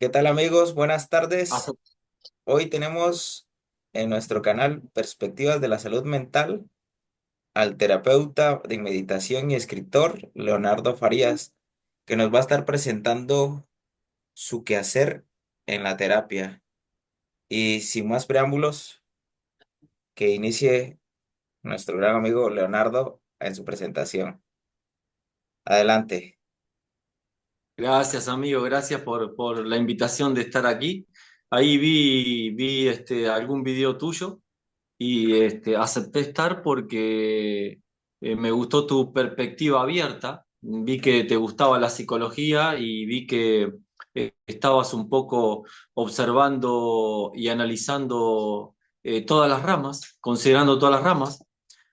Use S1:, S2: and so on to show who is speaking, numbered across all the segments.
S1: ¿Qué tal amigos? Buenas
S2: Hasta-
S1: tardes. Hoy tenemos en nuestro canal Perspectivas de la Salud Mental al terapeuta de meditación y escritor Leonardo Farías, que nos va a estar presentando su quehacer en la terapia. Y sin más preámbulos, que inicie nuestro gran amigo Leonardo en su presentación. Adelante.
S2: Gracias, amigo, gracias por la invitación de estar aquí. Ahí vi algún video tuyo y acepté estar porque me gustó tu perspectiva abierta. Vi que te gustaba la psicología y vi que estabas un poco observando y analizando todas las ramas, considerando todas las ramas.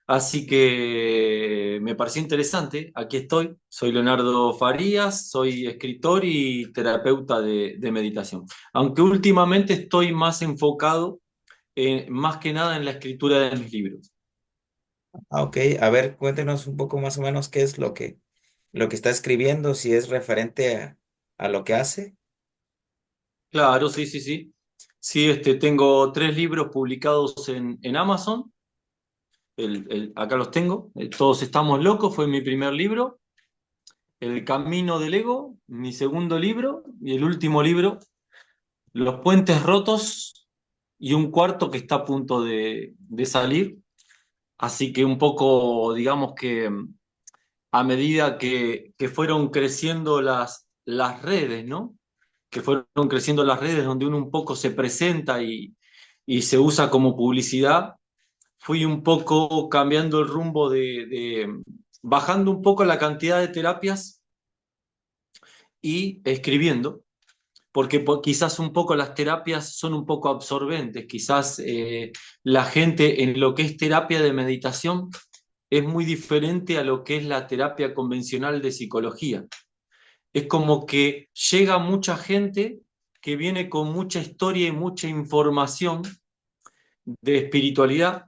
S2: Así que me pareció interesante. Aquí estoy. Soy Leonardo Farías, soy escritor y terapeuta de meditación. Aunque últimamente estoy más enfocado, más que nada en la escritura de mis libros.
S1: Ok, a ver, cuéntenos un poco más o menos qué es lo que está escribiendo, si es referente a lo que hace.
S2: Claro, sí, sí, sí. Sí, tengo tres libros publicados en Amazon. Acá los tengo. Todos estamos locos, fue mi primer libro. El camino del ego, mi segundo libro. Y el último libro, Los puentes rotos, y un cuarto que está a punto de salir. Así que un poco, digamos que a medida que fueron creciendo las redes, ¿no? Que fueron creciendo las redes donde uno un poco se presenta y se usa como publicidad, fui un poco cambiando el rumbo bajando un poco la cantidad de terapias y escribiendo, porque quizás un poco las terapias son un poco absorbentes, quizás la gente en lo que es terapia de meditación es muy diferente a lo que es la terapia convencional de psicología. Es como que llega mucha gente que viene con mucha historia y mucha información de espiritualidad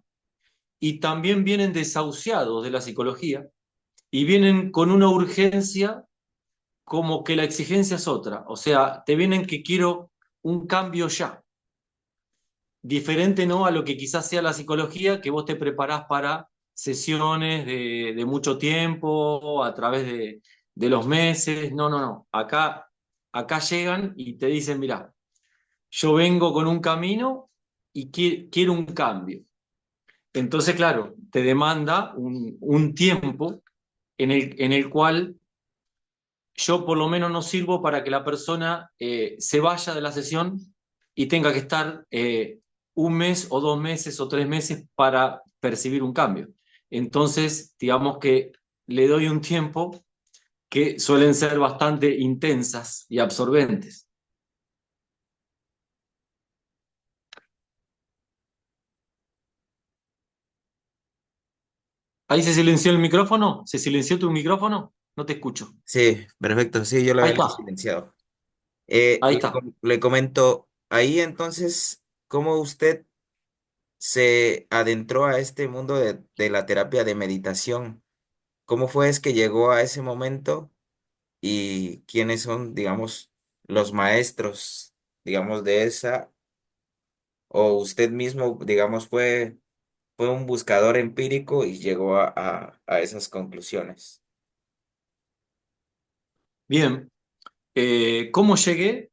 S2: y también vienen desahuciados de la psicología y vienen con una urgencia como que la exigencia es otra. O sea, te vienen que quiero un cambio ya. Diferente, ¿no?, a lo que quizás sea la psicología, que vos te preparás para sesiones de mucho tiempo, a través de los meses. No, no, no. Acá llegan y te dicen, mira, yo vengo con un camino y quiero un cambio. Entonces, claro, te demanda un tiempo en el cual yo por lo menos no sirvo para que la persona se vaya de la sesión y tenga que estar un mes o 2 meses o 3 meses para percibir un cambio. Entonces, digamos que le doy un tiempo que suelen ser bastante intensas y absorbentes. ¿Ahí se silenció el micrófono? ¿Se silenció tu micrófono? No te escucho.
S1: Sí, perfecto. Sí, yo lo
S2: Ahí
S1: había
S2: está,
S1: silenciado.
S2: ahí está.
S1: Le comento, ahí entonces, ¿cómo usted se adentró a este mundo de la terapia de meditación? ¿Cómo fue es que llegó a ese momento y quiénes son, digamos, los maestros, digamos, de esa, o usted mismo, digamos, fue un buscador empírico y llegó a esas conclusiones?
S2: Bien. ¿Cómo llegué?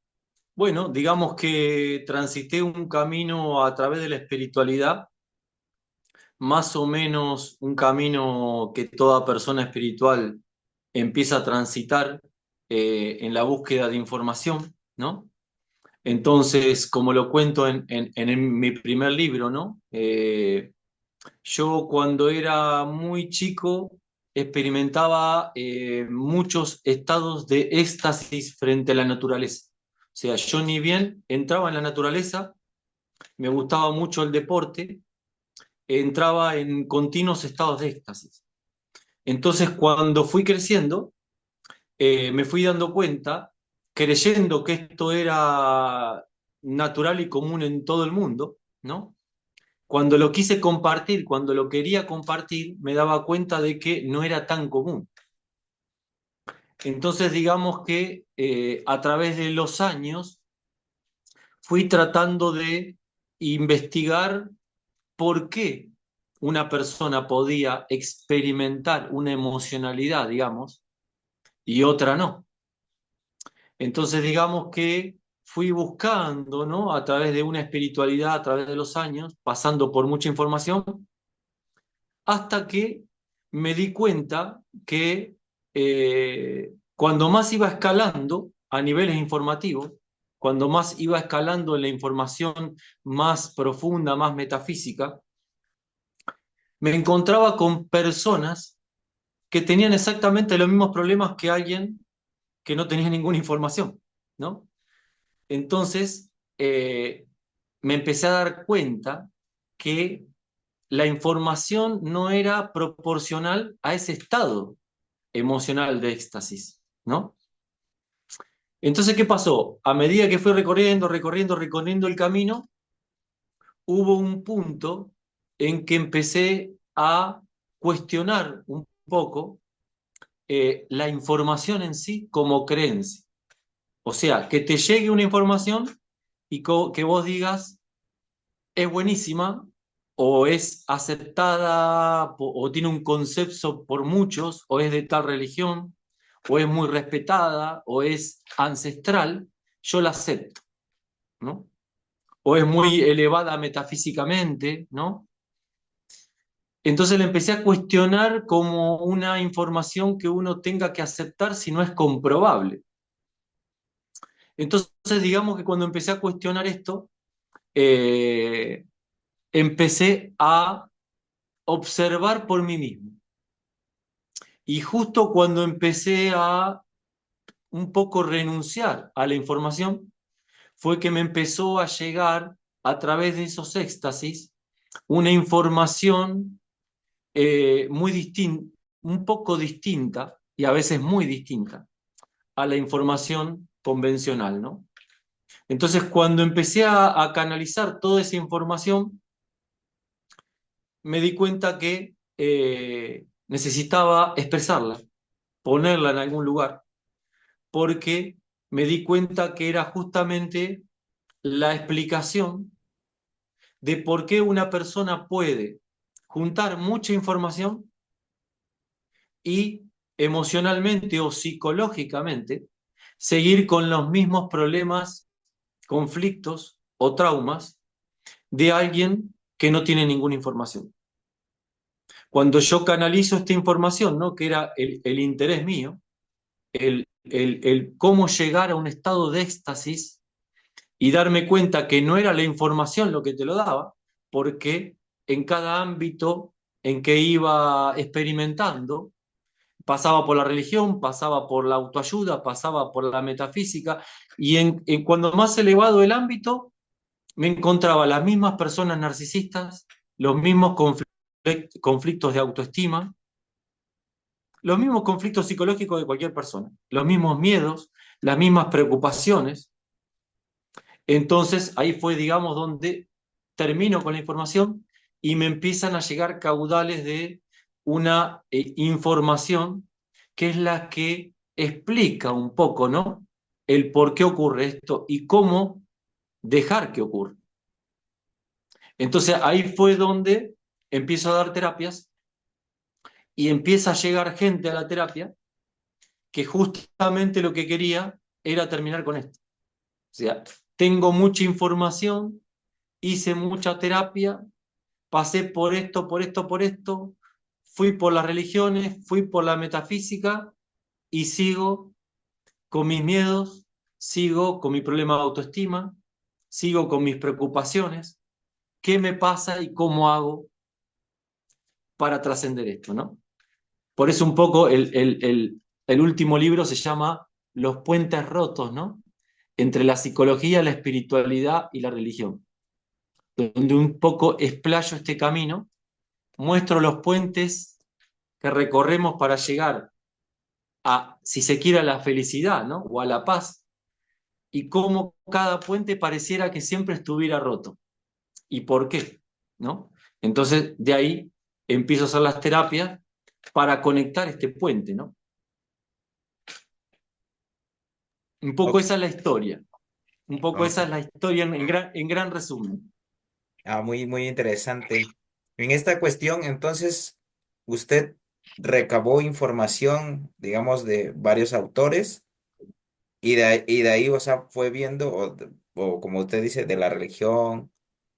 S2: Bueno, digamos que transité un camino a través de la espiritualidad, más o menos un camino que toda persona espiritual empieza a transitar en la búsqueda de información, ¿no? Entonces, como lo cuento en mi primer libro, ¿no? Yo cuando era muy chico experimentaba muchos estados de éxtasis frente a la naturaleza. O sea, yo ni bien entraba en la naturaleza, me gustaba mucho el deporte, entraba en continuos estados de éxtasis. Entonces, cuando fui creciendo, me fui dando cuenta, creyendo que esto era natural y común en todo el mundo, ¿no? Cuando lo quise compartir, cuando lo quería compartir, me daba cuenta de que no era tan común. Entonces, digamos que a través de los años fui tratando de investigar por qué una persona podía experimentar una emocionalidad, digamos, y otra no. Entonces, digamos que fui buscando, ¿no? A través de una espiritualidad, a través de los años, pasando por mucha información, hasta que me di cuenta que cuando más iba escalando a niveles informativos, cuando más iba escalando en la información más profunda, más metafísica, me encontraba con personas que tenían exactamente los mismos problemas que alguien que no tenía ninguna información, ¿no? Entonces, me empecé a dar cuenta que la información no era proporcional a ese estado emocional de éxtasis, ¿no? Entonces, ¿qué pasó? A medida que fui recorriendo el camino, hubo un punto en que empecé a cuestionar un poco la información en sí como creencia. O sea, que te llegue una información y que vos digas, es buenísima o es aceptada o tiene un concepto por muchos o es de tal religión o es muy respetada o es ancestral, yo la acepto, ¿no? O es muy elevada metafísicamente, ¿no? Entonces le empecé a cuestionar como una información que uno tenga que aceptar si no es comprobable. Entonces, digamos que cuando empecé a cuestionar esto, eh, empecé a observar por mí mismo. Y justo cuando empecé a un poco renunciar a la información, fue que me empezó a llegar a través de esos éxtasis una información muy distinta, un poco distinta y a veces muy distinta a la información convencional, ¿no? Entonces, cuando empecé a canalizar toda esa información, me di cuenta que necesitaba expresarla, ponerla en algún lugar, porque me di cuenta que era justamente la explicación de por qué una persona puede juntar mucha información y emocionalmente o psicológicamente seguir con los mismos problemas, conflictos o traumas de alguien que no tiene ninguna información. Cuando yo canalizo esta información, ¿no? Que era el interés mío, el cómo llegar a un estado de éxtasis y darme cuenta que no era la información lo que te lo daba, porque en cada ámbito en que iba experimentando, pasaba por la religión, pasaba por la autoayuda, pasaba por la metafísica, y cuando más elevado el ámbito, me encontraba las mismas personas narcisistas, los mismos conflictos de autoestima, los mismos conflictos psicológicos de cualquier persona, los mismos miedos, las mismas preocupaciones. Entonces ahí fue, digamos, donde termino con la información y me empiezan a llegar caudales de una información que es la que explica un poco, ¿no? El por qué ocurre esto y cómo dejar que ocurra. Entonces ahí fue donde empiezo a dar terapias y empieza a llegar gente a la terapia que justamente lo que quería era terminar con esto. O sea, tengo mucha información, hice mucha terapia, pasé por esto, por esto, por esto, fui por las religiones, fui por la metafísica y sigo con mis miedos, sigo con mi problema de autoestima, sigo con mis preocupaciones. ¿Qué me pasa y cómo hago para trascender esto, ¿no? Por eso un poco el último libro se llama Los puentes rotos, ¿no? Entre la psicología, la espiritualidad y la religión, donde un poco explayo este camino, muestro los puentes que recorremos para llegar a, si se quiere, a la felicidad, ¿no? O a la paz, y cómo cada puente pareciera que siempre estuviera roto. ¿Y por qué? ¿No? Entonces, de ahí empiezo a hacer las terapias para conectar este puente, ¿no? Un poco
S1: Ok,
S2: esa es la historia. Un poco
S1: Ok.
S2: esa es la historia en gran resumen.
S1: Muy, muy interesante. En esta cuestión, entonces, usted recabó información, digamos, de varios autores y de ahí, o sea, fue viendo, o como usted dice, de la religión,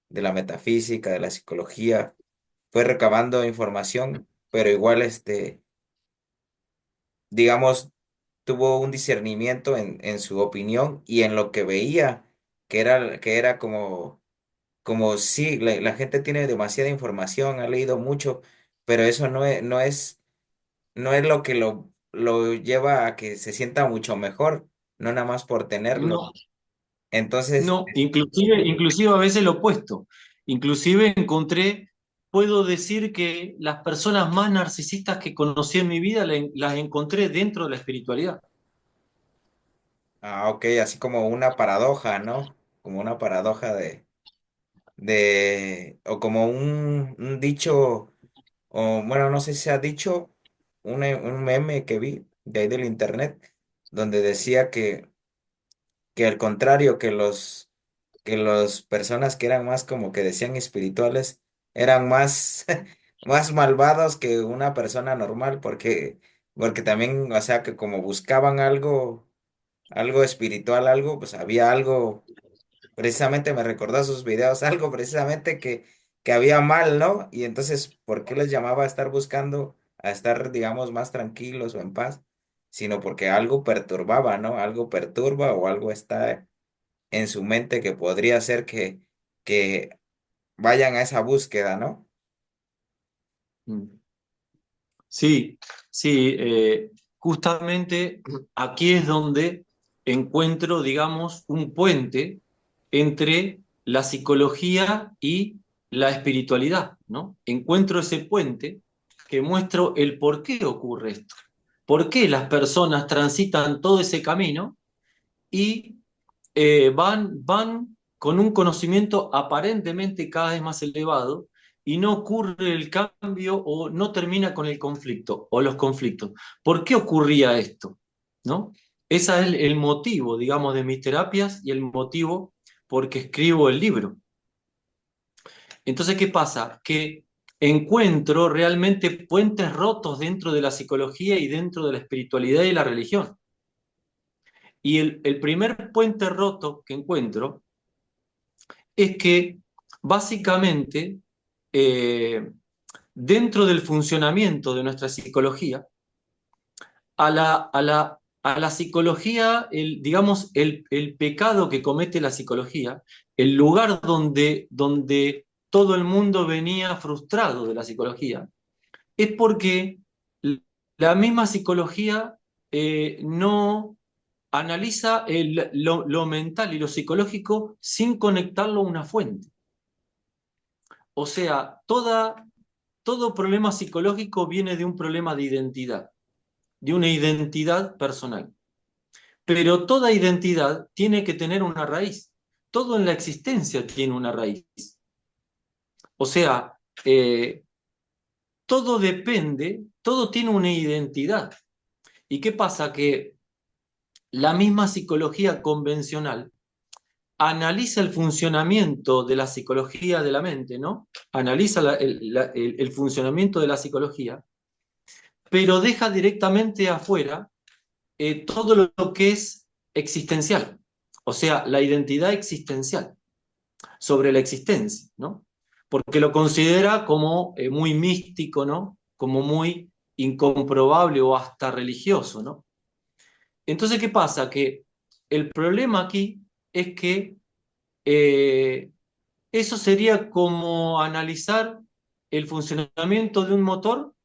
S1: de la metafísica, de la psicología, fue recabando información, pero igual, digamos, tuvo un discernimiento en su opinión y en lo que veía, que era como sí, la gente tiene demasiada información, ha leído mucho, pero eso no es lo que lo lleva a que se sienta mucho mejor, no nada más por tenerlo.
S2: No,
S1: Entonces,
S2: no, inclusive a veces lo opuesto. Inclusive puedo decir que las personas más narcisistas que conocí en mi vida las encontré dentro de la espiritualidad.
S1: ok, así como una paradoja, ¿no? Como una paradoja o como un dicho, o bueno, no sé si se ha dicho, un meme que vi de ahí del internet, donde decía que al contrario, que los personas que eran más como que decían espirituales eran más, más malvados que una persona normal, porque también, o sea, que como buscaban algo espiritual, algo, pues había algo, precisamente me recordó sus videos, algo precisamente que había mal, ¿no? Y entonces, ¿por qué les llamaba a estar buscando, a estar, digamos, más tranquilos o en paz? Sino porque algo perturbaba, ¿no? Algo perturba o algo está en su mente que podría ser que vayan a esa búsqueda, ¿no?
S2: Mm. Sí, sí, justamente aquí es donde encuentro, digamos, un puente entre la psicología y la espiritualidad, ¿no? Encuentro ese puente que muestro el por qué ocurre esto, por qué las personas transitan todo ese camino y van con un conocimiento aparentemente cada vez más elevado y no ocurre el cambio o no termina con el conflicto o los conflictos. ¿Por qué ocurría esto? ¿No? Ese es el motivo, digamos, de mis terapias y el motivo por qué escribo el libro. Entonces, ¿qué pasa? Que encuentro realmente puentes rotos dentro de la psicología y dentro de la espiritualidad y la religión. Y el primer puente roto que encuentro es que básicamente eh, dentro del funcionamiento de nuestra psicología, a la psicología, digamos, el pecado que comete la psicología, el lugar donde todo el mundo venía frustrado de la psicología, es porque la misma psicología no analiza lo mental y lo psicológico sin conectarlo a una fuente. O sea, todo problema psicológico viene de un problema de identidad, de una identidad personal. Pero toda identidad tiene que tener una raíz. Todo en la existencia tiene una raíz. O sea, eh, todo depende, todo tiene una identidad. ¿Y qué pasa? Que la misma psicología convencional analiza el funcionamiento de la psicología de la mente, ¿no? Analiza el funcionamiento de la psicología, pero deja directamente afuera todo lo que es existencial, o sea, la identidad existencial sobre la existencia, ¿no? Porque lo considera como muy místico, ¿no? Como muy incomprobable o hasta religioso, ¿no? Entonces, ¿qué pasa? Que el problema aquí es que eh, eso sería como analizar el funcionamiento de un motor,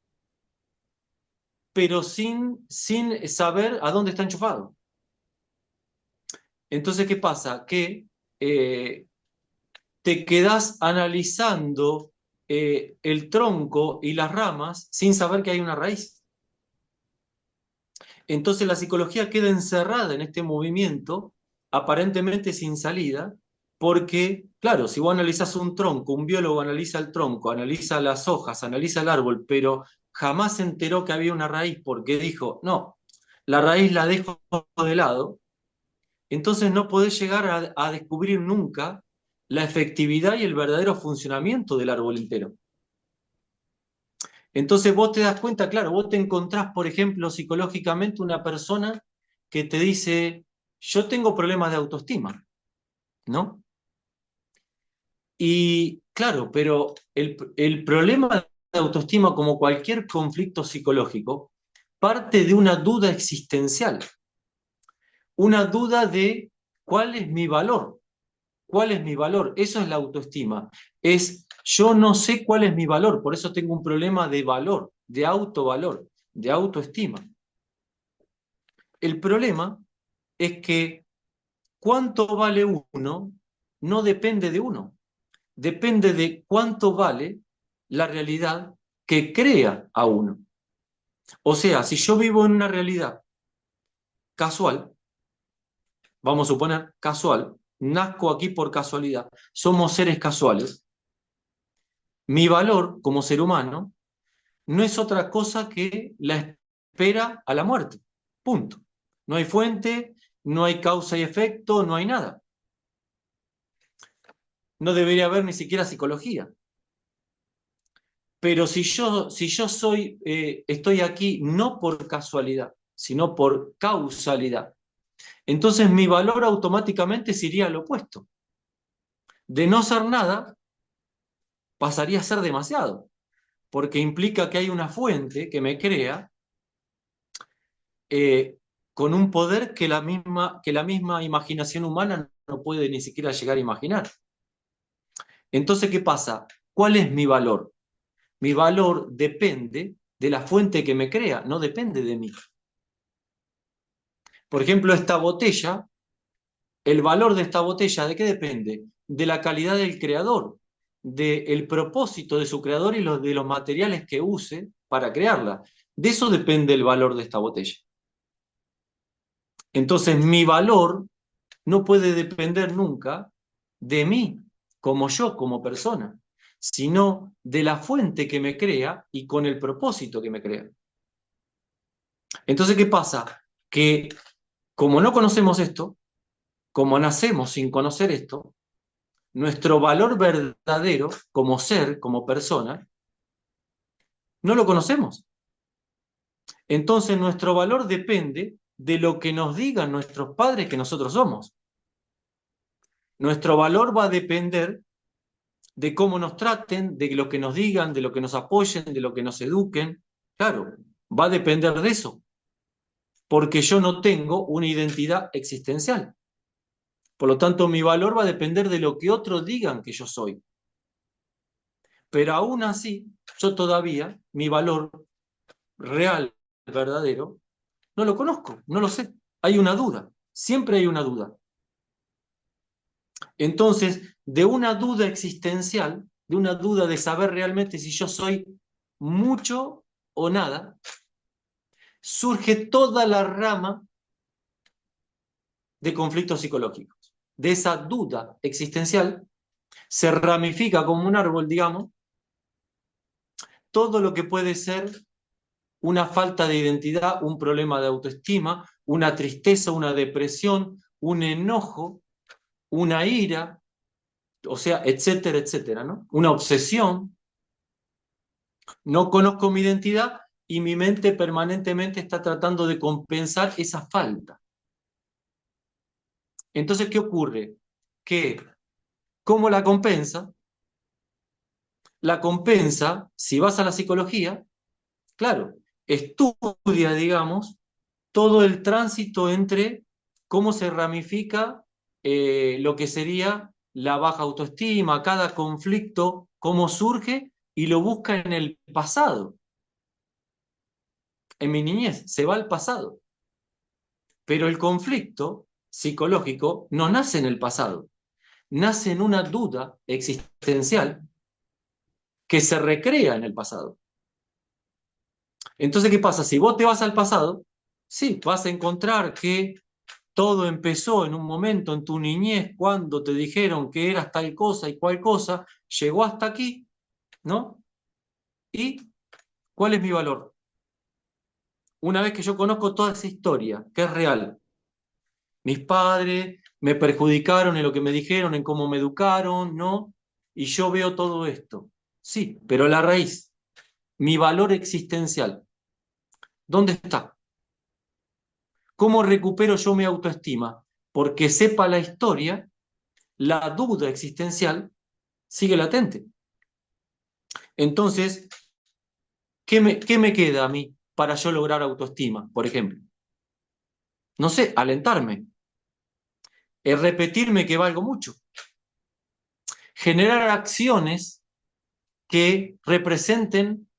S2: pero sin saber a dónde está enchufado. Entonces, ¿qué pasa? Que eh, te quedas analizando el tronco y las ramas sin saber que hay una raíz. Entonces la psicología queda encerrada en este movimiento, aparentemente sin salida, porque, claro, si vos analizás un tronco, un biólogo analiza el tronco, analiza las hojas, analiza el árbol, pero jamás se enteró que había una raíz porque dijo, no, la raíz la dejo de lado, entonces no podés llegar a descubrir nunca la efectividad y el verdadero funcionamiento del árbol entero. Entonces vos te das cuenta, claro, vos te encontrás, por ejemplo, psicológicamente una persona que te dice, yo tengo problemas de autoestima, ¿no? Y claro, pero el problema de autoestima, como cualquier conflicto psicológico, parte de una duda existencial, una duda de cuál es mi valor, cuál es mi valor. Eso es la autoestima. Es yo no sé cuál es mi valor, por eso tengo un problema de valor, de autovalor, de autoestima. El problema es que cuánto vale uno no depende de uno, depende de cuánto vale la realidad que crea a uno. O sea, si yo vivo en una realidad casual, vamos a suponer casual, nazco aquí por casualidad, somos seres casuales, mi valor como ser humano no es otra cosa que la espera a la muerte. Punto. No hay fuente, no hay causa y efecto, no hay nada. No debería haber ni siquiera psicología. Pero si yo estoy aquí no por casualidad, sino por causalidad, entonces mi valor automáticamente sería al opuesto. De no ser nada, pasaría a ser demasiado, porque implica que hay una fuente que me crea eh, con un poder que la misma imaginación humana no puede ni siquiera llegar a imaginar. Entonces, ¿qué pasa? ¿Cuál es mi valor? Mi valor depende de la fuente que me crea, no depende de mí. Por ejemplo, esta botella, el valor de esta botella, ¿de qué depende? De la calidad del creador, del propósito de su creador y de los materiales que use para crearla. De eso depende el valor de esta botella. Entonces, mi valor no puede depender nunca de mí, como yo, como persona, sino de la fuente que me crea y con el propósito que me crea. Entonces, ¿qué pasa? Que como no conocemos esto, como nacemos sin conocer esto, nuestro valor verdadero como ser, como persona, no lo conocemos. Entonces nuestro valor depende de lo que nos digan nuestros padres que nosotros somos. Nuestro valor va a depender de cómo nos traten, de lo que nos digan, de lo que nos apoyen, de lo que nos eduquen. Claro, va a depender de eso, porque yo no tengo una identidad existencial. Por lo tanto, mi valor va a depender de lo que otros digan que yo soy. Pero aún así, yo todavía, mi valor real, verdadero, no lo conozco, no lo sé. Hay una duda, siempre hay una duda. Entonces, de una duda existencial, de una duda de saber realmente si yo soy mucho o nada, surge toda la rama de conflictos psicológicos. De esa duda existencial se ramifica como un árbol, digamos, todo lo que puede ser una falta de identidad, un problema de autoestima, una tristeza, una depresión, un enojo, una ira, o sea, etcétera, etcétera, ¿no? Una obsesión. No conozco mi identidad y mi mente permanentemente está tratando de compensar esa falta. Entonces, ¿qué ocurre? Que, ¿cómo la compensa? La compensa, si vas a la psicología, claro, estudia, digamos, todo el tránsito entre cómo se ramifica lo que sería la baja autoestima, cada conflicto, cómo surge y lo busca en el pasado. En mi niñez, se va al pasado. Pero el conflicto psicológico no nace en el pasado, nace en una duda existencial que se recrea en el pasado. Entonces, ¿qué pasa? Si vos te vas al pasado, sí, vas a encontrar que todo empezó en un momento en tu niñez cuando te dijeron que eras tal cosa y cual cosa, llegó hasta aquí, ¿no? ¿Y cuál es mi valor? Una vez que yo conozco toda esa historia, que es real, Mis padres me perjudicaron en lo que me dijeron, en cómo me educaron, ¿no? Y yo veo todo esto. Sí, pero la raíz, mi valor existencial, ¿dónde está? ¿Cómo recupero yo mi autoestima? Porque sepa la historia, la duda existencial sigue latente. Entonces, qué me queda a mí para yo lograr autoestima, por ejemplo? No sé, alentarme, repetirme que valgo mucho, generar acciones que representen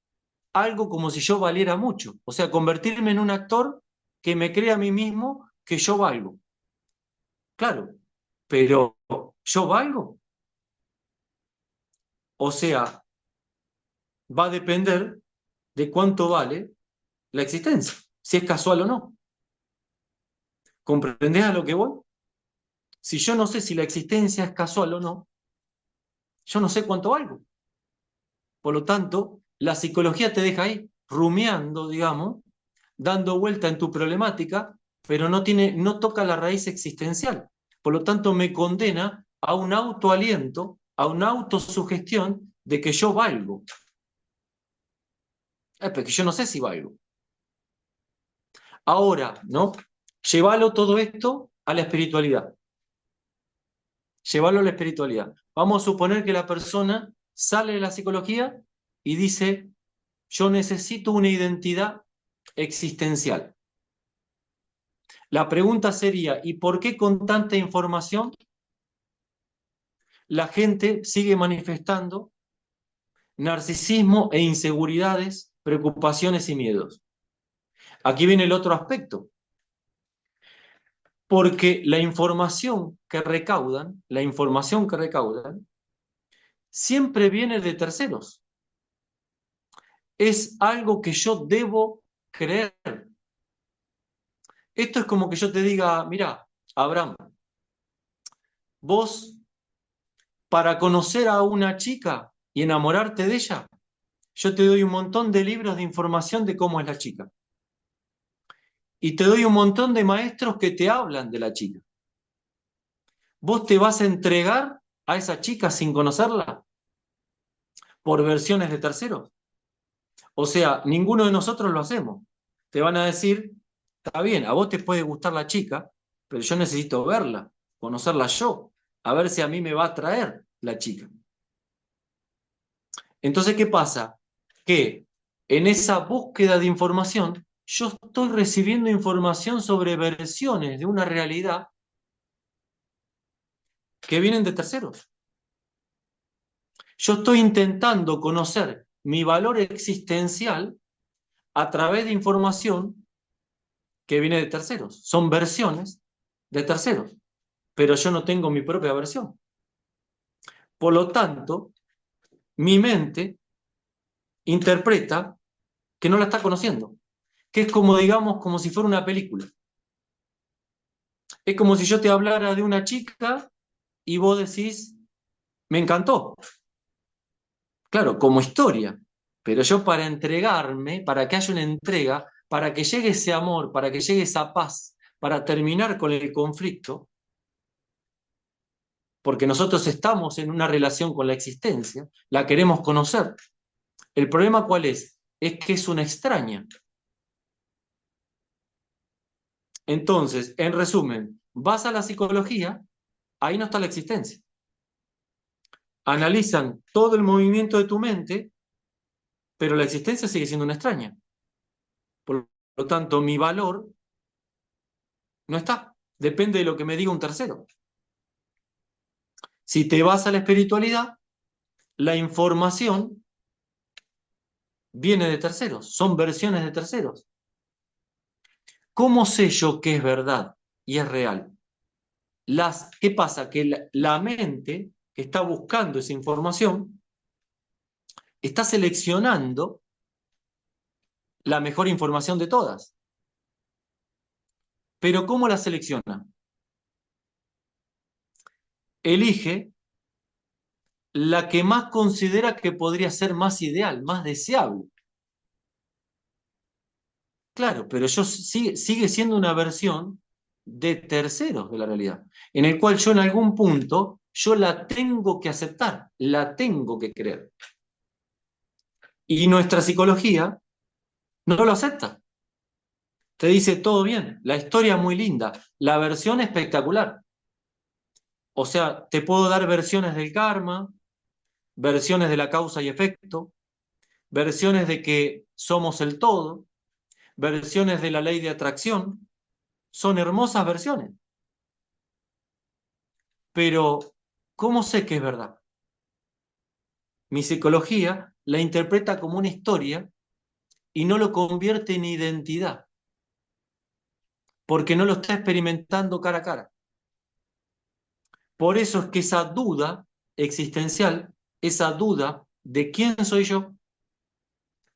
S2: algo como si yo valiera mucho. O sea, convertirme en un actor que me crea a mí mismo que yo valgo. Claro, pero ¿yo valgo? O sea, va a depender de cuánto vale la existencia, si es casual o no. ¿Comprendés a lo que voy? Si yo no sé si la existencia es casual o no, yo no sé cuánto valgo. Por lo tanto, la psicología te deja ahí, rumiando, digamos, dando vuelta en tu problemática, pero no toca la raíz existencial. Por lo tanto, me condena a un autoaliento, a una autosugestión de que yo valgo. Pero que yo no sé si valgo. Ahora, ¿no? Llévalo todo esto a la espiritualidad. Llévalo a la espiritualidad. Vamos a suponer que la persona sale de la psicología y dice, yo necesito una identidad existencial. La pregunta sería, ¿y por qué con tanta información la gente sigue manifestando narcisismo e inseguridades, preocupaciones y miedos? Aquí viene el otro aspecto, porque la información que recaudan, siempre viene de terceros. Es algo que yo debo creer. Esto es como que yo te diga, mira, Abraham, vos para conocer a una chica y enamorarte de ella, yo te doy un montón de libros de información de cómo es la chica. Y te doy un montón de maestros que te hablan de la chica. ¿Vos te vas a entregar a esa chica sin conocerla por versiones de terceros? O sea, ninguno de nosotros lo hacemos. Te van a decir, está bien, a vos te puede gustar la chica, pero yo necesito verla, conocerla yo, a ver si a mí me va a atraer la chica. Entonces, ¿qué pasa? Que en esa búsqueda de información, yo estoy recibiendo información sobre versiones de una realidad que vienen de terceros. Yo estoy intentando conocer mi valor existencial a través de información que viene de terceros. Son versiones de terceros, pero yo no tengo mi propia versión. Por lo tanto, mi mente interpreta que no la está conociendo, que es como, digamos, como si fuera una película. Es como si yo te hablara de una chica y vos decís, me encantó. Claro, como historia. Pero yo para entregarme, para que haya una entrega, para que llegue ese amor, para que llegue esa paz, para terminar con el conflicto, porque nosotros estamos en una relación con la existencia, la queremos conocer. ¿El problema cuál es? Es que es una extraña. Entonces, en resumen, vas a la psicología, ahí no está la existencia. Analizan todo el movimiento de tu mente, pero la existencia sigue siendo una extraña. Por lo tanto, mi valor no está. Depende de lo que me diga un tercero. Si te vas a la espiritualidad, la información viene de terceros, son versiones de terceros. ¿Cómo sé yo qué es verdad y es real? ¿Qué pasa? Que la mente que está buscando esa información está seleccionando la mejor información de todas. Pero ¿cómo la selecciona? Elige la que más considera que podría ser más ideal, más deseable. Claro, pero sigue siendo una versión de terceros de la realidad, en el cual yo en algún punto, yo la tengo que aceptar, la tengo que creer. Y nuestra psicología no lo acepta. Te dice todo bien, la historia es muy linda, la versión espectacular. O sea, te puedo dar versiones del karma, versiones de la causa y efecto, versiones de que somos el todo, versiones de la ley de atracción. Son hermosas versiones. Pero, ¿cómo sé que es verdad? Mi psicología la interpreta como una historia y no lo convierte en identidad, porque no lo está experimentando cara a cara. Por eso es que esa duda existencial, esa duda de quién soy yo,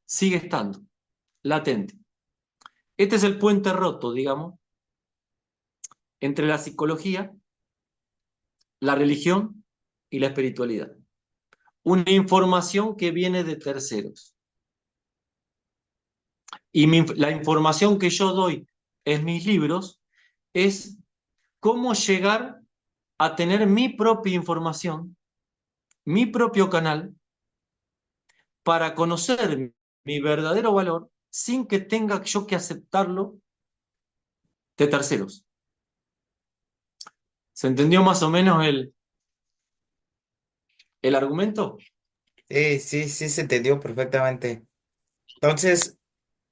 S2: sigue estando latente. Este es el puente roto, digamos, entre la psicología, la religión y la espiritualidad. Una información que viene de terceros. Y la información que yo doy en mis libros es cómo llegar a tener mi propia información, mi propio canal, para conocer mi verdadero valor sin que tenga yo que aceptarlo de terceros. ¿Se entendió más o menos el argumento?
S1: Sí, sí, sí, se entendió perfectamente. Entonces,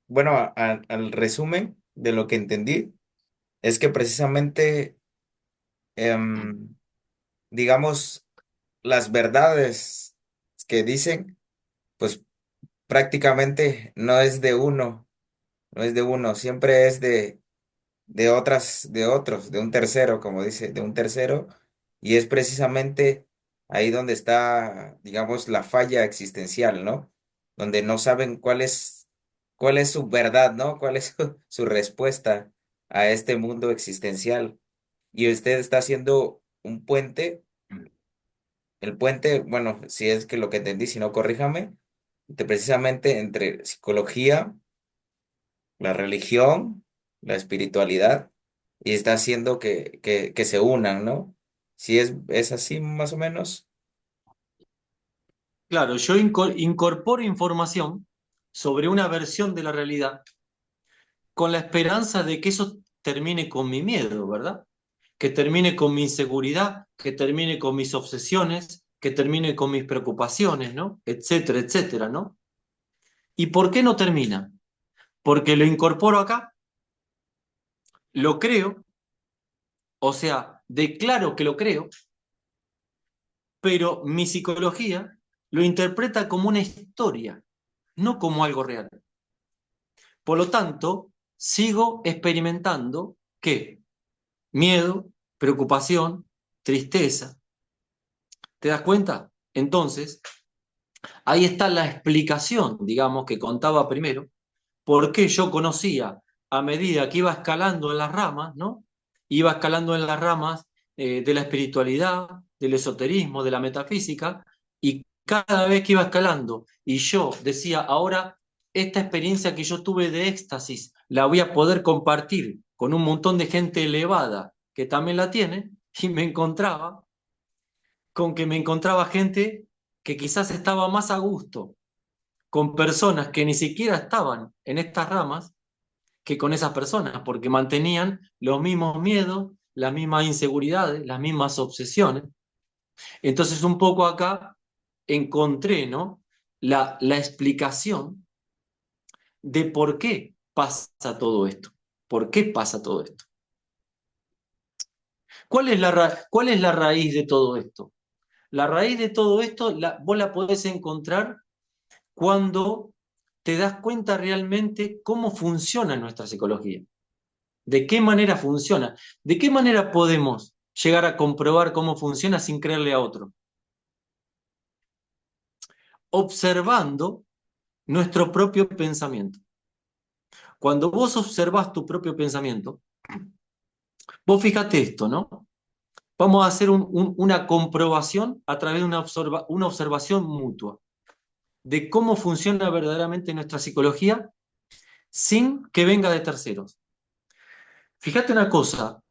S1: bueno, al resumen de lo que entendí, es que precisamente, em, digamos, las verdades que dicen, pues prácticamente no es de uno, no es de uno, siempre es de otras, de otros, de un tercero, como dice, de un tercero, y es precisamente ahí donde está, digamos, la falla existencial, ¿no? Donde no saben cuál es su verdad, ¿no? ¿Cuál es su respuesta a este mundo existencial? Y usted está haciendo un puente, el puente, bueno, si es que lo que entendí, si no, corríjame, precisamente entre psicología, la religión, la espiritualidad, y está haciendo que se unan, ¿no? Si es así más o menos.
S2: Claro, yo incorporo información sobre una versión de la realidad con la esperanza de que eso termine con mi miedo, ¿verdad? Que termine con mi inseguridad, que termine con mis obsesiones, que termine con mis preocupaciones, ¿no? Etcétera, etcétera, ¿no? ¿Y por qué no termina? Porque lo incorporo acá, lo creo, o sea, declaro que lo creo, pero mi psicología lo interpreta como una historia, no como algo real. Por lo tanto, sigo experimentando ¿qué? Miedo, preocupación, tristeza. ¿Te das cuenta? Entonces, ahí está la explicación, digamos, que contaba primero, por qué yo conocía a medida que iba escalando en las ramas, ¿no? Iba escalando en las ramas de la espiritualidad, del esoterismo, de la metafísica, y cada vez que iba escalando y yo decía, ahora esta experiencia que yo tuve de éxtasis la voy a poder compartir con un montón de gente elevada que también la tiene, y me encontraba con que me encontraba gente que quizás estaba más a gusto con personas que ni siquiera estaban en estas ramas que con esas personas, porque mantenían los mismos miedos, las mismas inseguridades, las mismas obsesiones. Entonces un poco acá encontré, ¿no? La explicación de por qué pasa todo esto. ¿Por qué pasa todo esto? ¿Cuál es la raíz de todo esto? La raíz de todo esto vos la podés encontrar cuando te das cuenta realmente cómo funciona nuestra psicología. ¿De qué manera funciona? ¿De qué manera podemos llegar a comprobar cómo funciona sin creerle a otro? Observando nuestro propio pensamiento. Cuando vos observás tu propio pensamiento, vos fíjate esto, ¿no? Vamos a hacer una comprobación a través de una observación mutua de cómo funciona verdaderamente nuestra psicología sin que venga de terceros. Fíjate una cosa,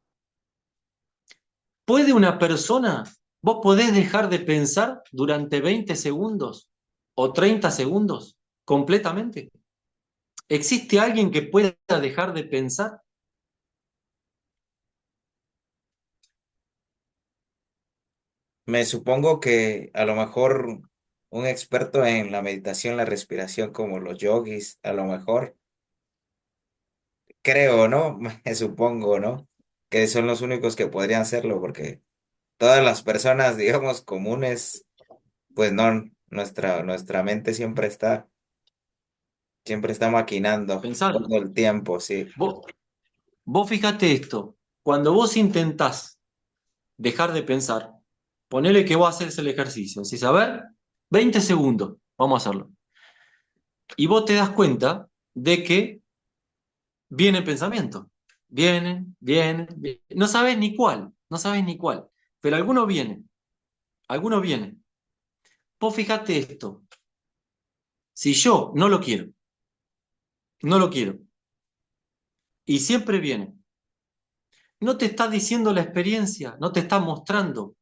S2: ¿Puede una persona, vos podés dejar de pensar durante 20 segundos o 30 segundos completamente? ¿Existe alguien que pueda dejar de pensar?
S1: Me supongo que a lo mejor un experto en la meditación, la respiración, como los yogis, a lo mejor, creo, ¿no? Me supongo, ¿no? Que son los únicos que podrían hacerlo, porque todas las personas, digamos, comunes, pues no, nuestra mente siempre está maquinando
S2: Pensalo.
S1: todo el tiempo, sí.
S2: Vos, vos fijate esto, cuando vos intentás dejar de pensar, ponele que vos haces el ejercicio, decís, a ver, 20 segundos, vamos a hacerlo. Y vos te das cuenta de que viene el pensamiento. Vienen. No sabes ni cuál, no sabes ni cuál, pero alguno viene, alguno viene. Vos fijate esto, si yo no lo quiero, no lo quiero, y siempre viene, no te está diciendo la experiencia, no te está mostrando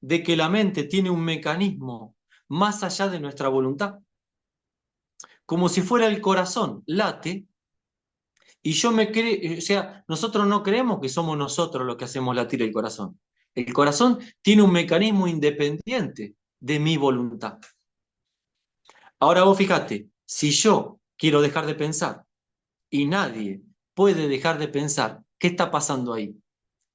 S2: de que la mente tiene un mecanismo más allá de nuestra voluntad, como si fuera el corazón, late, y yo me creo, o sea, nosotros no creemos que somos nosotros los que hacemos latir el corazón. El corazón tiene un mecanismo independiente de mi voluntad. Ahora vos fíjate, si yo quiero dejar de pensar y nadie puede dejar de pensar, ¿qué está pasando ahí?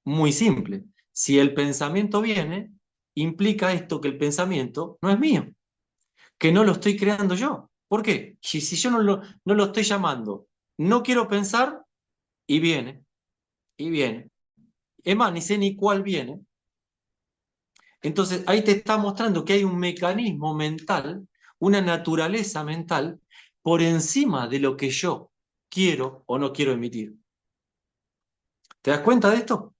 S2: Muy simple. Si el pensamiento viene, implica esto que el pensamiento no es mío, que no lo estoy creando yo. ¿Por qué? Si yo no lo estoy llamando, no quiero pensar y viene, y viene. Es más, ni sé ni cuál viene. Entonces ahí te está mostrando que hay un mecanismo mental, una naturaleza mental, por encima de lo que yo quiero o no quiero emitir. ¿Te das cuenta de esto?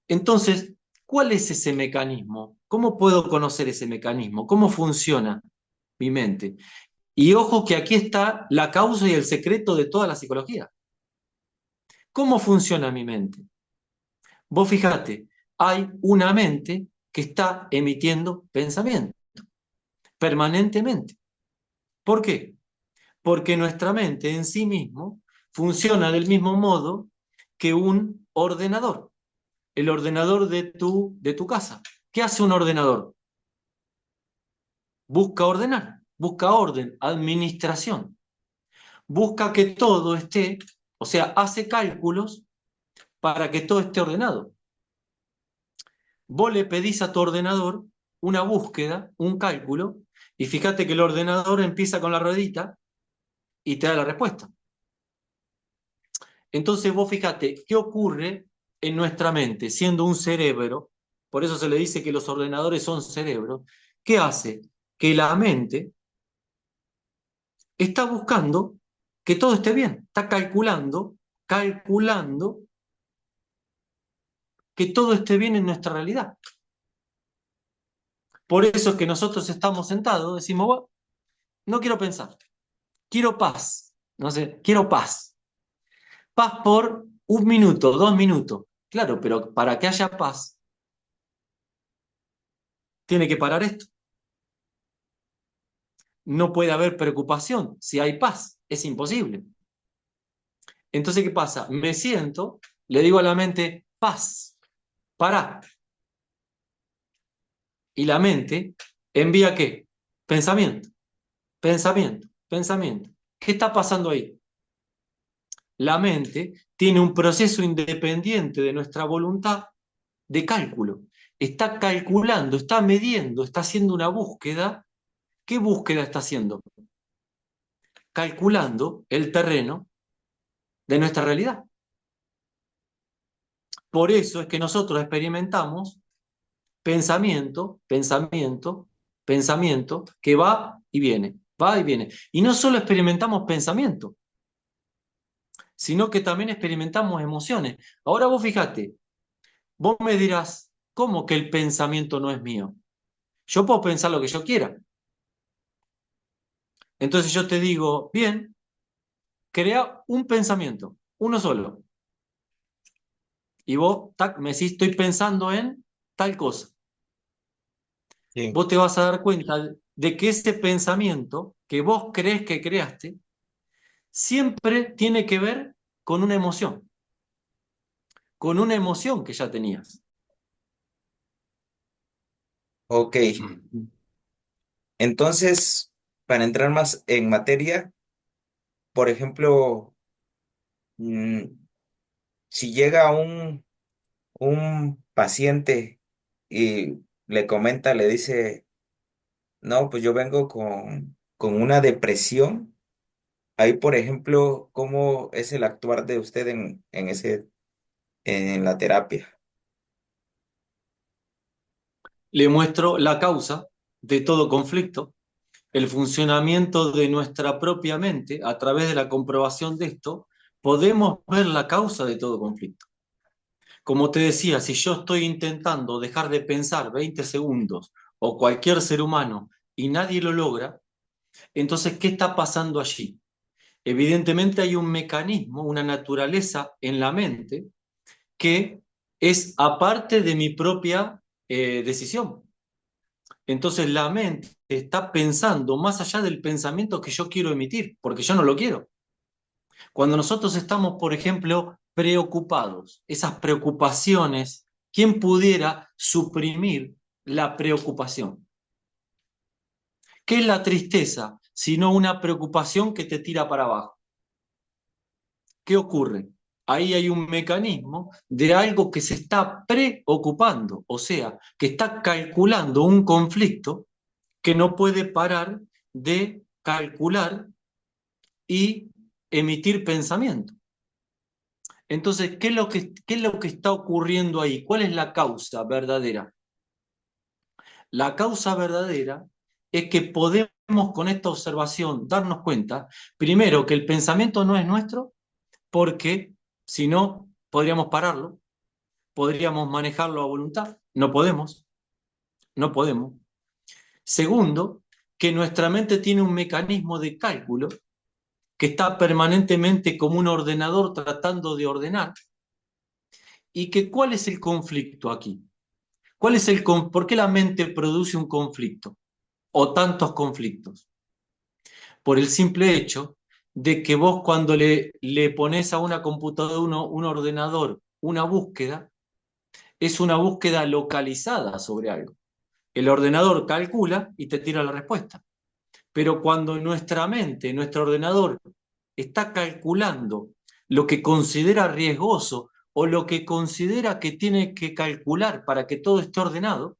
S2: Entonces, ¿cuál es ese mecanismo? ¿Cómo puedo conocer ese mecanismo? ¿Cómo funciona mi mente? Y ojo que aquí está la causa y el secreto de toda la psicología. ¿Cómo funciona mi mente? Vos fijate, hay una mente que está emitiendo pensamiento permanentemente. ¿Por qué? Porque nuestra mente en sí mismo funciona del mismo modo que un ordenador, el ordenador de tu casa. ¿Qué hace un ordenador? Busca ordenar, busca orden, administración, busca que todo esté, o sea, hace cálculos para que todo esté ordenado. Vos le pedís a tu ordenador una búsqueda, un cálculo, y fíjate que el ordenador empieza con la ruedita y te da la respuesta. Entonces vos fíjate, ¿qué ocurre en nuestra mente siendo un cerebro? Por eso se le dice que los ordenadores son cerebros. ¿Qué hace? Que la mente está buscando que todo esté bien, está calculando que todo esté bien en nuestra realidad. Por eso es que nosotros estamos sentados, decimos, bueno, no quiero pensar, quiero paz, no sé, quiero paz. Paz por 1 minuto, 2 minutos. Claro, pero para que haya paz, tiene que parar esto. No puede haber preocupación si hay paz, es imposible. Entonces, ¿qué pasa? Me siento, le digo a la mente, paz, para. Y la mente envía ¿qué? Pensamiento, pensamiento. ¿Qué está pasando ahí? La mente tiene un proceso independiente de nuestra voluntad de cálculo. Está calculando, está midiendo, está haciendo una búsqueda. ¿Qué búsqueda está haciendo? Calculando el terreno de nuestra realidad. Por eso es que nosotros experimentamos pensamiento, que va y viene, va y viene. Y no solo experimentamos pensamiento, sino que también experimentamos emociones. Ahora vos fíjate, vos me dirás, ¿cómo que el pensamiento no es mío? Yo puedo pensar lo que yo quiera. Entonces yo te digo, bien, crea un pensamiento, uno solo. Y vos, tac, me decís, estoy pensando en tal cosa.
S1: Sí.
S2: Vos te vas a dar cuenta de que ese pensamiento que vos crees que creaste, siempre tiene que ver con una emoción que ya tenías.
S1: Ok. Entonces, para entrar más en materia, por ejemplo, mm, si llega un paciente y le comenta, le dice, no, pues yo vengo con una depresión. Ahí, por ejemplo, ¿cómo es el actuar de usted en la terapia?
S2: Le muestro la causa de todo conflicto, el funcionamiento de nuestra propia mente. A través de la comprobación de esto, podemos ver la causa de todo conflicto. Como te decía, si yo estoy intentando dejar de pensar 20 segundos o cualquier ser humano y nadie lo logra, entonces, ¿qué está pasando allí? Evidentemente hay un mecanismo, una naturaleza en la mente que es aparte de mi propia decisión. Entonces la mente está pensando más allá del pensamiento que yo quiero emitir, porque yo no lo quiero. Cuando nosotros estamos, por ejemplo, preocupados, esas preocupaciones, ¿quién pudiera suprimir la preocupación? ¿Qué es la tristeza? Sino una preocupación que te tira para abajo. ¿Qué ocurre? Ahí hay un mecanismo de algo que se está preocupando, o sea, que está calculando un conflicto que no puede parar de calcular y emitir pensamiento. Entonces, qué es lo que está ocurriendo ahí? ¿Cuál es la causa verdadera? La causa verdadera es que podemos con esta observación darnos cuenta, primero, que el pensamiento no es nuestro, porque si no, podríamos pararlo, podríamos manejarlo a voluntad. No podemos, no podemos. Segundo, que nuestra mente tiene un mecanismo de cálculo que está permanentemente como un ordenador tratando de ordenar, y que ¿cuál es el conflicto aquí? ¿Por qué la mente produce un conflicto o tantos conflictos? Por el simple hecho de que vos cuando le pones a una computadora, un ordenador, una búsqueda, es una búsqueda localizada sobre algo. El ordenador calcula y te tira la respuesta. Pero cuando nuestra mente, nuestro ordenador, está calculando lo que considera riesgoso o lo que considera que tiene que calcular para que todo esté ordenado,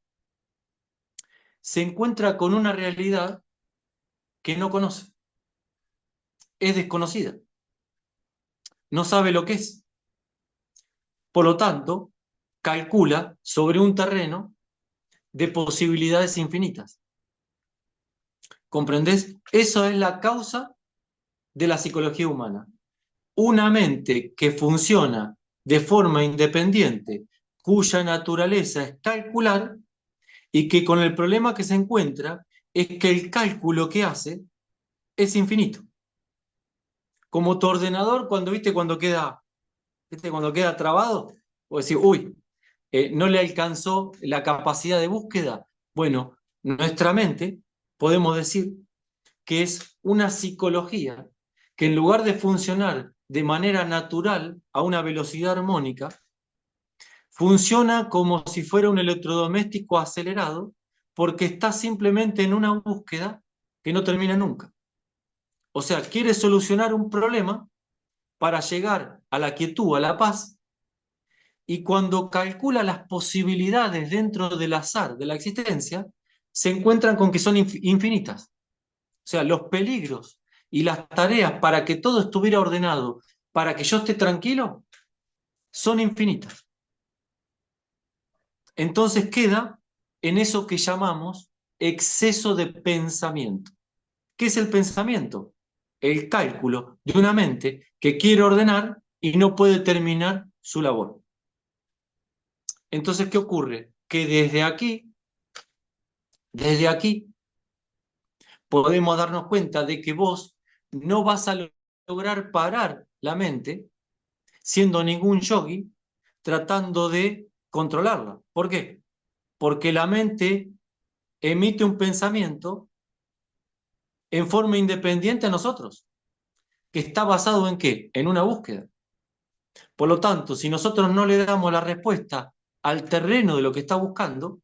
S2: se encuentra con una realidad que no conoce, es desconocida, no sabe lo que es. Por lo tanto, calcula sobre un terreno de posibilidades infinitas. ¿Comprendés? Eso es la causa de la psicología humana. Una mente que funciona de forma independiente, cuya naturaleza es calcular, y que con el problema que se encuentra es que el cálculo que hace es infinito. Como tu ordenador, cuando queda trabado, o decir, uy, no le alcanzó la capacidad de búsqueda. Bueno, nuestra mente, podemos decir que es una psicología que en lugar de funcionar de manera natural a una velocidad armónica, funciona como si fuera un electrodoméstico acelerado porque está simplemente en una búsqueda que no termina nunca. O sea, quiere solucionar un problema para llegar a la quietud, a la paz, y cuando calcula las posibilidades dentro del azar de la existencia, se encuentran con que son infinitas. O sea, los peligros y las tareas para que todo estuviera ordenado, para que yo esté tranquilo, son infinitas. Entonces queda en eso que llamamos exceso de pensamiento. ¿Qué es el pensamiento? El cálculo de una mente que quiere ordenar y no puede terminar su labor. Entonces, ¿qué ocurre? Que desde aquí, podemos darnos cuenta de que vos no vas a lograr parar la mente siendo ningún yogi, tratando de controlarla. ¿Por qué? Porque la mente emite un pensamiento en forma independiente a nosotros, que está basado ¿en qué? En una búsqueda. Por lo tanto, si nosotros no le damos la respuesta al terreno de lo que está buscando,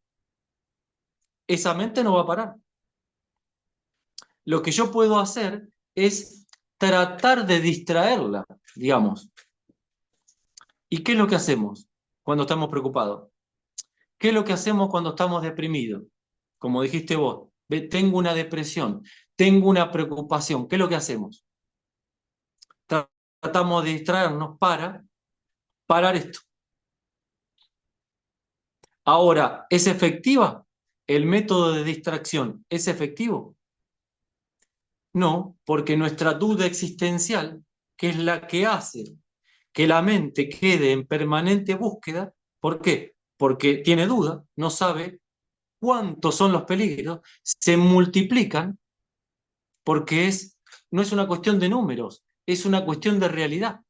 S2: esa mente no va a parar. Lo que yo puedo hacer es tratar de distraerla, digamos. ¿Y qué es lo que hacemos cuando estamos preocupados? ¿Qué es lo que hacemos cuando estamos deprimidos? Como dijiste vos, tengo una depresión, tengo una preocupación. ¿Qué es lo que hacemos? Tratamos de distraernos para parar esto. Ahora, ¿es efectiva? ¿El método de distracción es efectivo? No, porque nuestra duda existencial, que es la que hace que la mente quede en permanente búsqueda, ¿por qué? Porque tiene duda, no sabe cuántos son los peligros, se multiplican porque no es una cuestión de números, es una cuestión de realidad.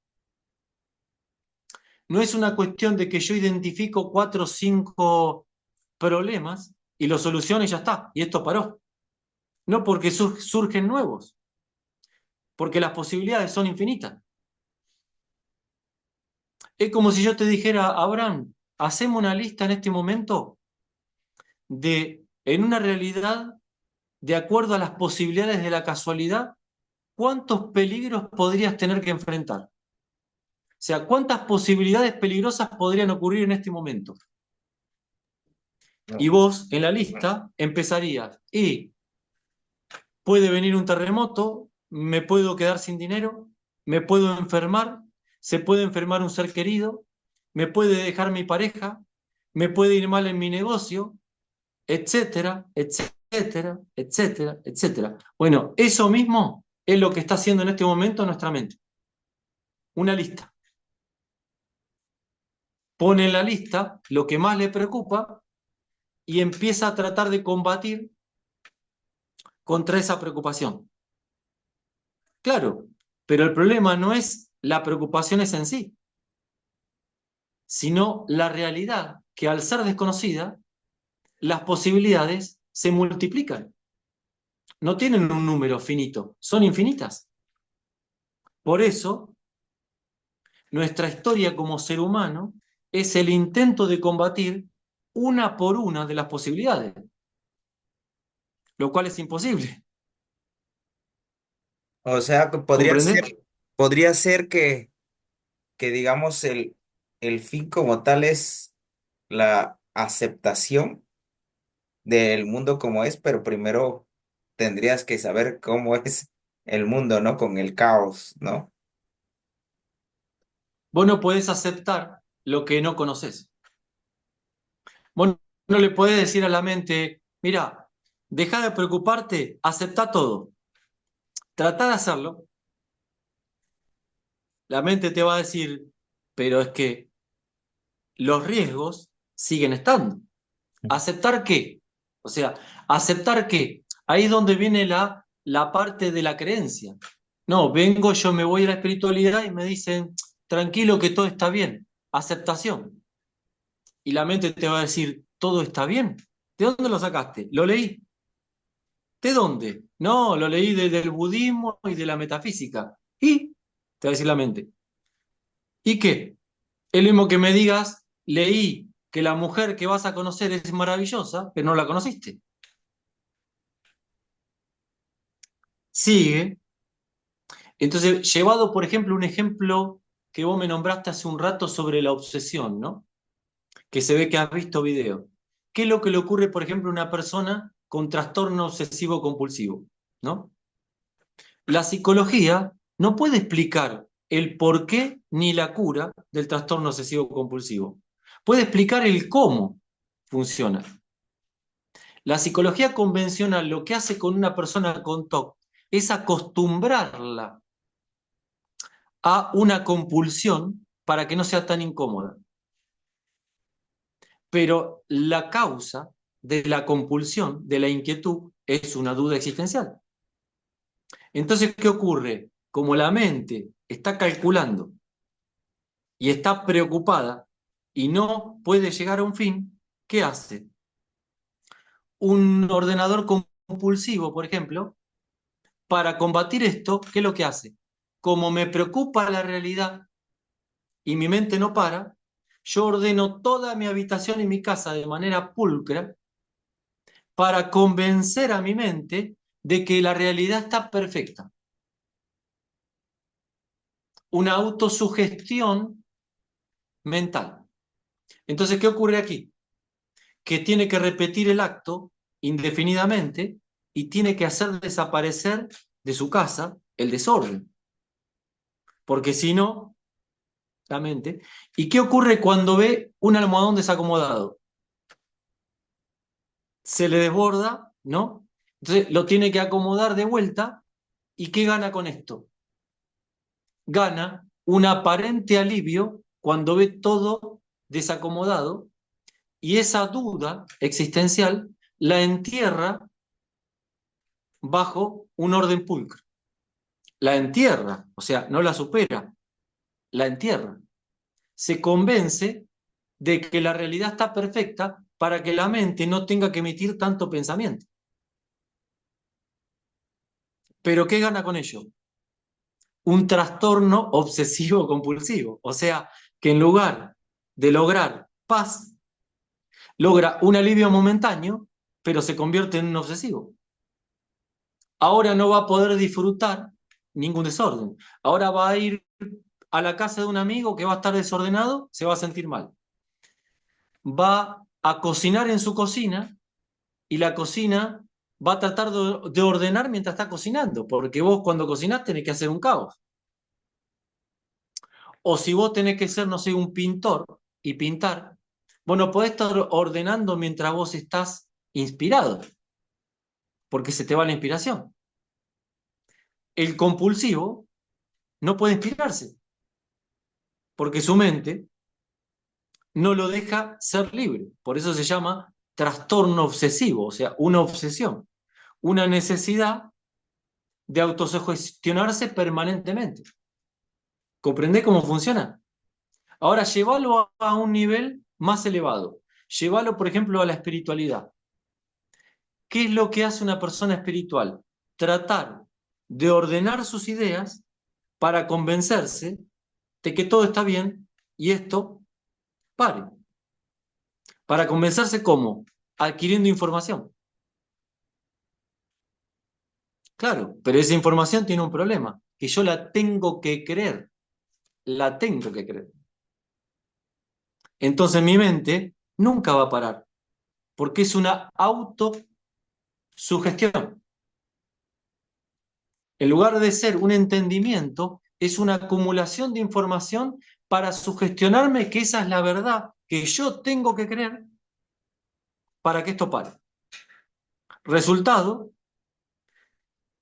S2: No es una cuestión de que yo identifico 4 o 5 problemas y los soluciono y ya está, y esto paró. No porque surgen nuevos, porque las posibilidades son infinitas. Es como si yo te dijera, Abraham, hacemos una lista en este momento en una realidad, de acuerdo a las posibilidades de la casualidad, ¿cuántos peligros podrías tener que enfrentar? O sea, ¿cuántas posibilidades peligrosas podrían ocurrir en este momento? Y
S1: No.
S2: vos en la lista empezarías, y puede venir un terremoto, me puedo quedar sin dinero, me puedo enfermar, se puede enfermar un ser querido, me puede dejar mi pareja, me puede ir mal en mi negocio, etcétera, etcétera, etcétera, etcétera. Bueno, eso mismo es lo que está haciendo en este momento nuestra mente. Una lista. Pone en la lista lo que más le preocupa y empieza a tratar de combatir contra esa preocupación. Claro, pero el problema no es la preocupación en sí, sino la realidad que al ser desconocida, las posibilidades se multiplican. No tienen un número finito, son infinitas. Por eso, nuestra historia como ser humano es el intento de combatir una por una de las posibilidades, lo cual es imposible.
S1: O sea, que
S2: ¿Comprendés?
S1: podría ser que digamos el fin como tal es la aceptación del mundo como es, pero primero tendrías que saber cómo es el mundo, ¿no? Con el caos, ¿no?
S2: Vos no podés aceptar lo que no conoces. Vos no le podés decir a la mente, mira, deja de preocuparte, aceptá todo. Tratá de hacerlo. La mente te va a decir, pero es que los riesgos siguen estando. ¿Aceptar qué? O sea, ¿aceptar qué? Ahí es donde viene la parte de la creencia. No, vengo, yo me voy a la espiritualidad y me dicen, tranquilo que todo está bien. Aceptación. Y la mente te va a decir, todo está bien. ¿De dónde lo sacaste? Lo leí. ¿De dónde? No, lo leí del budismo y de la metafísica. ¿Y? Te va a decir la mente. ¿Y qué? Es lo mismo que me digas, leí que la mujer que vas a conocer es maravillosa, pero no la conociste. Sigue. Entonces, llevado, por ejemplo, un ejemplo que vos me nombraste hace un rato sobre la obsesión, ¿no? Que se ve que has visto video. ¿Qué es lo que le ocurre, por ejemplo, a una persona con trastorno obsesivo compulsivo, ¿no? La psicología no puede explicar el porqué ni la cura del trastorno obsesivo compulsivo. Puede explicar el cómo funciona. La psicología convencional lo que hace con una persona con TOC es acostumbrarla a una compulsión para que no sea tan incómoda. Pero la causa de la compulsión, de la inquietud, es una duda existencial. Entonces, ¿qué ocurre? Como la mente está calculando y está preocupada, y no puede llegar a un fin, ¿qué hace? Un ordenador compulsivo, por ejemplo, para combatir esto, ¿qué es lo que hace? Como me preocupa la realidad y mi mente no para, yo ordeno toda mi habitación y mi casa de manera pulcra para convencer a mi mente de que la realidad está perfecta. Una autosugestión mental. Entonces, ¿qué ocurre aquí? Que tiene que repetir el acto indefinidamente y tiene que hacer desaparecer de su casa el desorden, porque si no, la mente. ¿Y qué ocurre cuando ve un almohadón desacomodado? Se le desborda, ¿no? Entonces lo tiene que acomodar de vuelta. ¿Y qué gana con esto? Gana un aparente alivio cuando ve todo desacomodado y esa duda existencial la entierra bajo un orden pulcro. La entierra, o sea, no la supera, la entierra. Se convence de que la realidad está perfecta para que la mente no tenga que emitir tanto pensamiento. ¿Pero qué gana con ello? Un trastorno obsesivo compulsivo. O sea, que en lugar de lograr paz, logra un alivio momentáneo, pero se convierte en un obsesivo. Ahora no va a poder disfrutar ningún desorden. Ahora va a ir a la casa de un amigo que va a estar desordenado, se va a sentir mal. Va a cocinar en su cocina y la cocina va a tratar de ordenar mientras está cocinando, porque vos cuando cocinás tenés que hacer un caos. O si vos tenés que ser, no sé, un pintor y pintar, vos no podés estar ordenando mientras vos estás inspirado, porque se te va la inspiración. El compulsivo no puede inspirarse, porque su mente no lo deja ser libre. Por eso se llama trastorno obsesivo, o sea, una obsesión, una necesidad de autosugestionarse permanentemente. ¿Comprendés cómo funciona? Ahora, llévalo a un nivel más elevado. Llévalo, por ejemplo, a la espiritualidad. ¿Qué es lo que hace una persona espiritual? Tratar de ordenar sus ideas para convencerse de que todo está bien y esto pare. Para convencerse, ¿cómo? Adquiriendo información. Claro, pero esa información tiene un problema, que yo la tengo que creer, la tengo que creer. Entonces mi mente nunca va a parar, porque es una autosugestión. En lugar de ser un entendimiento, es una acumulación de información para sugestionarme que esa es la verdad que yo tengo que creer para que esto pare. Resultado,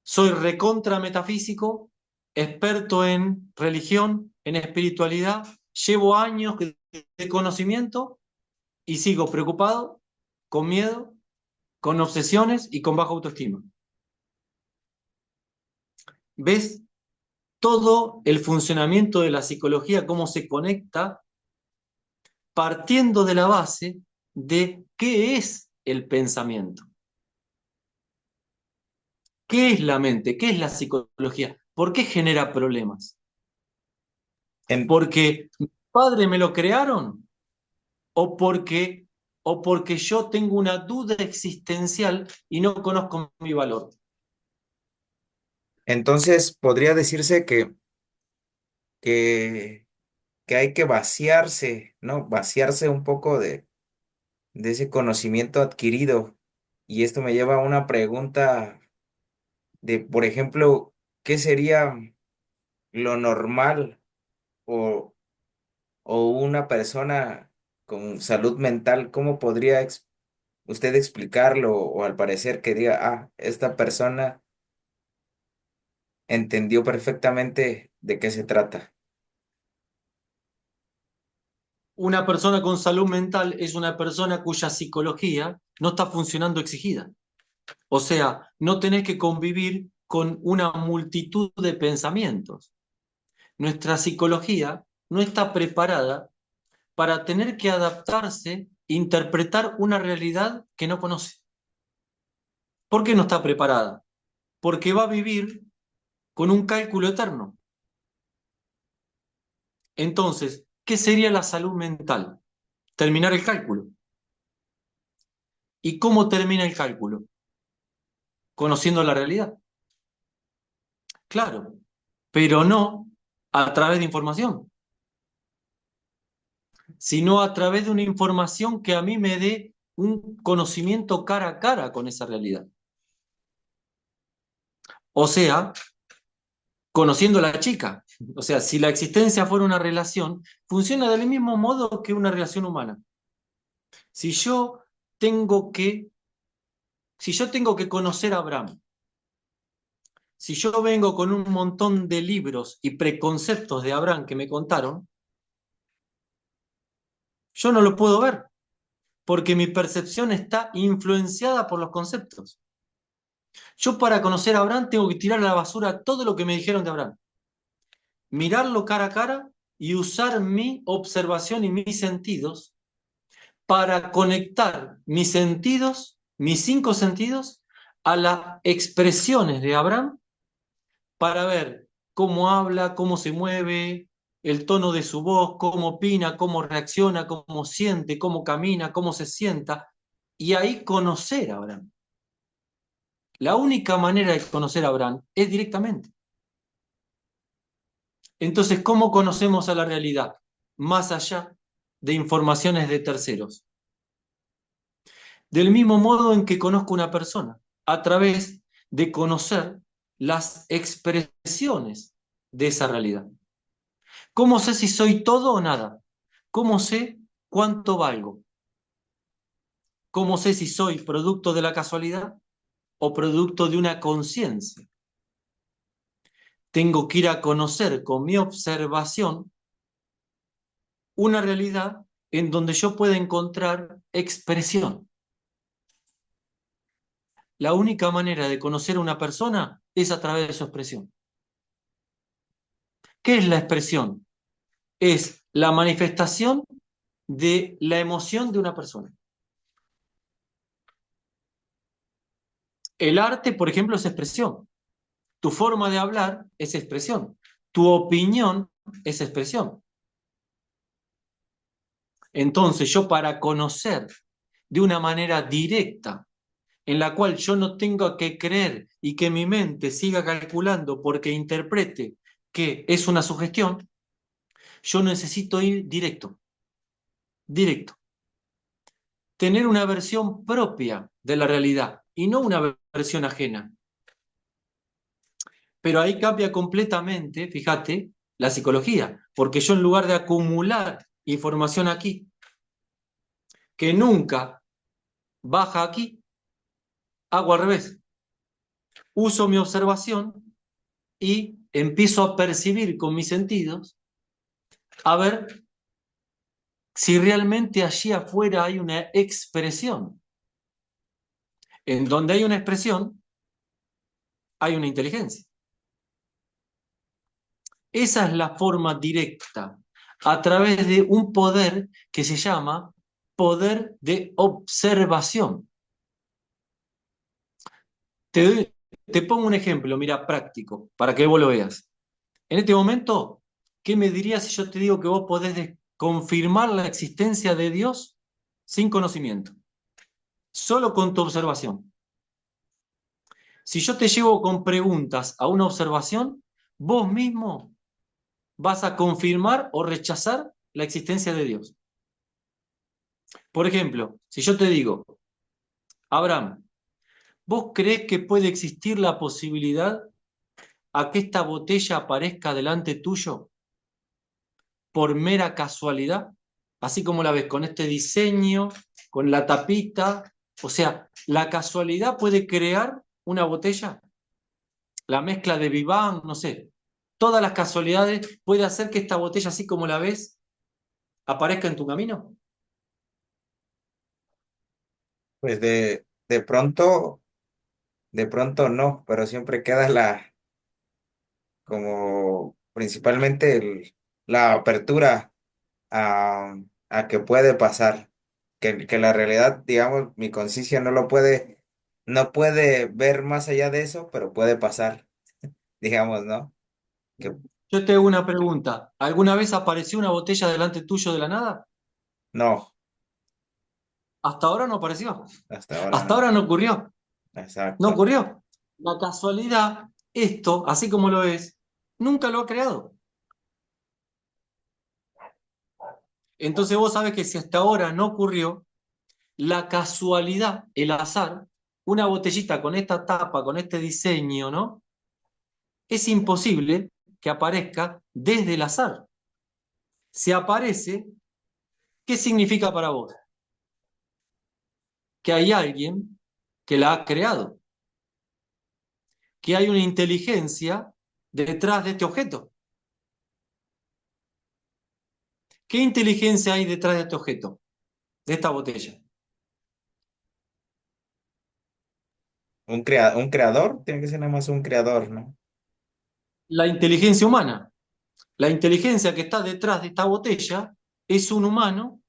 S2: soy recontra metafísico, experto en religión, en espiritualidad, llevo años de conocimiento y sigo preocupado, con miedo, con obsesiones y con baja autoestima. ¿Ves todo el funcionamiento de la psicología, cómo se conecta, partiendo de la base de qué es el pensamiento? ¿Qué es la mente? ¿Qué es la psicología? ¿Por qué genera problemas?
S1: En-
S2: ¿Porque mis padres me lo crearon? ¿O porque, o porque yo tengo una duda existencial y no conozco mi valor?
S1: entonces, podría decirse que, que hay que vaciarse, ¿no? Vaciarse un poco de ese conocimiento adquirido. Y esto me lleva a una pregunta de, por ejemplo, ¿qué sería lo normal o, o una persona con salud mental? ¿Cómo podría usted explicarlo o al parecer que diga, ah, esta persona entendió perfectamente de qué se trata?
S2: Una persona con salud mental es una persona cuya psicología no está funcionando exigida. O sea, no tenés que convivir con una multitud de pensamientos. Nuestra psicología no está preparada para tener que adaptarse, interpretar una realidad que no conoce. ¿Por qué no está preparada? Porque va a vivir con un cálculo eterno. Entonces, ¿qué sería la salud mental? Terminar el cálculo. ¿Y cómo termina el cálculo? Conociendo la realidad. Claro, pero no a través de información, sino a través de una información que a mí me dé un conocimiento cara a cara con esa realidad. O sea, conociendo a la chica. O sea, si la existencia fuera una relación, funciona del mismo modo que una relación humana. Si yo tengo que, si yo tengo que conocer a Abraham, si yo vengo con un montón de libros y preconceptos de Abraham que me contaron, yo no lo puedo ver, porque mi percepción está influenciada por los conceptos. Yo para conocer a Abraham tengo que tirar a la basura todo lo que me dijeron de Abraham, mirarlo cara a cara y usar mi observación y mis sentidos para conectar mis sentidos, mis 5 sentidos, a las expresiones de Abraham para ver cómo habla, cómo se mueve, el tono de su voz, cómo opina, cómo reacciona, cómo siente, cómo camina, cómo se sienta, y ahí conocer a Abraham. La única manera de conocer a Abraham es directamente. Entonces, ¿cómo conocemos a la realidad? Más allá de informaciones de terceros. Del mismo modo en que conozco una persona, a través de conocer las expresiones de esa realidad. ¿Cómo sé si soy todo o nada? ¿Cómo sé cuánto valgo? ¿Cómo sé si soy producto de la casualidad o producto de una conciencia? Tengo que ir a conocer con mi observación una realidad en donde yo pueda encontrar expresión. La única manera de conocer a una persona es a través de su expresión. ¿Qué es la expresión? Es la manifestación de la emoción de una persona. El arte, por ejemplo, es expresión. Tu forma de hablar es expresión. Tu opinión es expresión. Entonces, yo para conocer de una manera directa, en la cual yo no tenga que creer y que mi mente siga calculando porque interprete que es una sugestión, yo necesito ir directo, directo. Tener una versión propia de la realidad y no una versión ajena. Pero ahí cambia completamente, fíjate, la psicología, porque yo en lugar de acumular información aquí, que nunca baja aquí, hago al revés. Uso mi observación y empiezo a percibir con mis sentidos a ver si realmente allí afuera hay una expresión. En donde hay una expresión, hay una inteligencia. Esa es la forma directa, a través de un poder que se llama poder de observación. Te pongo un ejemplo, mira, práctico, para que vos lo veas. En este momento, ¿qué me dirías si yo te digo que vos podés confirmar la existencia de Dios sin conocimiento? Solo con tu observación. Si yo te llevo con preguntas a una observación, vos mismo vas a confirmar o rechazar la existencia de Dios. Por ejemplo, si yo te digo, Abraham, ¿vos creés que puede existir la posibilidad a que esta botella aparezca delante tuyo por mera casualidad? Así como la ves, con este diseño, con la tapita. O sea, ¿la casualidad puede crear una botella? La mezcla de Vivant, no sé. Todas las casualidades puede hacer que esta botella, así como la ves, aparezca en tu camino.
S1: Pues de pronto no, pero siempre queda como principalmente la apertura a que puede pasar, que la realidad, digamos, mi conciencia no puede ver más allá de eso, pero puede pasar, digamos, ¿no? Que
S2: Yo te hago una pregunta. ¿Alguna vez apareció una botella delante tuyo de la nada?
S1: no,
S2: Hasta ahora no apareció.
S1: hasta ahora
S2: Hasta
S1: no.
S2: ahora no ocurrió. No
S1: Exacto.
S2: ocurrió. La casualidad, esto, así como lo es, nunca lo ha creado. Entonces vos sabés que si hasta ahora no ocurrió, la casualidad, el azar, una botellita con esta tapa, con este diseño, ¿no? Es imposible que aparezca desde el azar. Si aparece, ¿qué significa para vos? Que hay alguien que la ha creado, que hay una inteligencia detrás de este objeto. ¿Qué inteligencia hay detrás de este objeto, de esta botella?
S1: Un creador, tiene que ser nada más un creador, ¿no?
S2: La inteligencia humana. La inteligencia que está detrás de esta botella es un humano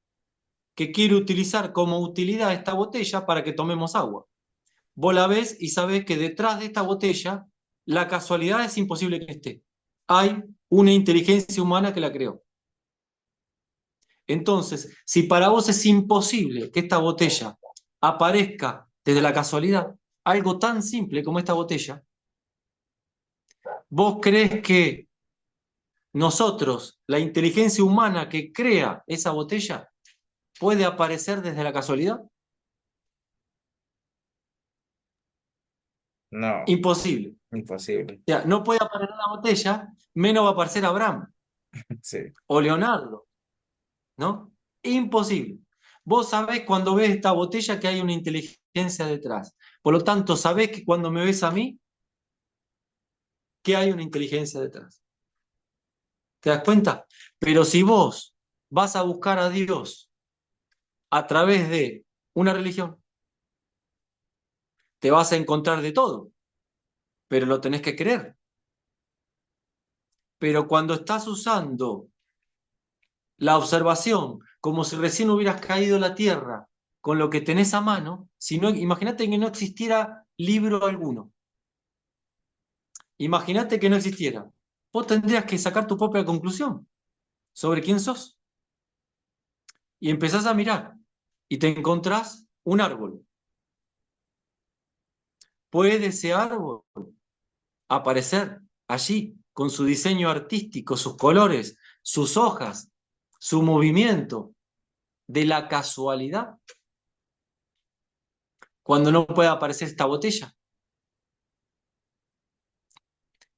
S2: que quiere utilizar como utilidad esta botella para que tomemos agua. Vos la ves y sabés que detrás de esta botella la casualidad es imposible que esté. Hay una inteligencia humana que la creó. Entonces, si para vos es imposible que esta botella aparezca desde la casualidad, algo tan simple como esta botella, ¿vos crees que nosotros, la inteligencia humana que crea esa botella, puede aparecer desde la casualidad?
S1: No,
S2: Imposible.
S1: imposible.
S2: O sea, no puede aparecer la botella, menos va a aparecer Abraham
S1: Sí.
S2: o Leonardo, ¿no? Imposible. Vos sabés cuando ves esta botella que hay una inteligencia detrás. Por lo tanto, sabés que cuando me ves a mí, que hay una inteligencia detrás. ¿Te das cuenta? Pero si vos vas a buscar a Dios a través de una religión, te vas a encontrar de todo, pero lo tenés que creer. Pero cuando estás usando la observación como si recién hubieras caído en la tierra con lo que tenés a mano, si no, imagínate que no existiera libro alguno. Imagínate que no existiera. Vos tendrías que sacar tu propia conclusión sobre quién sos. Y empezás a mirar y te encontrás un árbol. ¿Puede ese árbol aparecer allí con su diseño artístico, sus colores, sus hojas, su movimiento, de la casualidad, cuando no puede aparecer esta botella?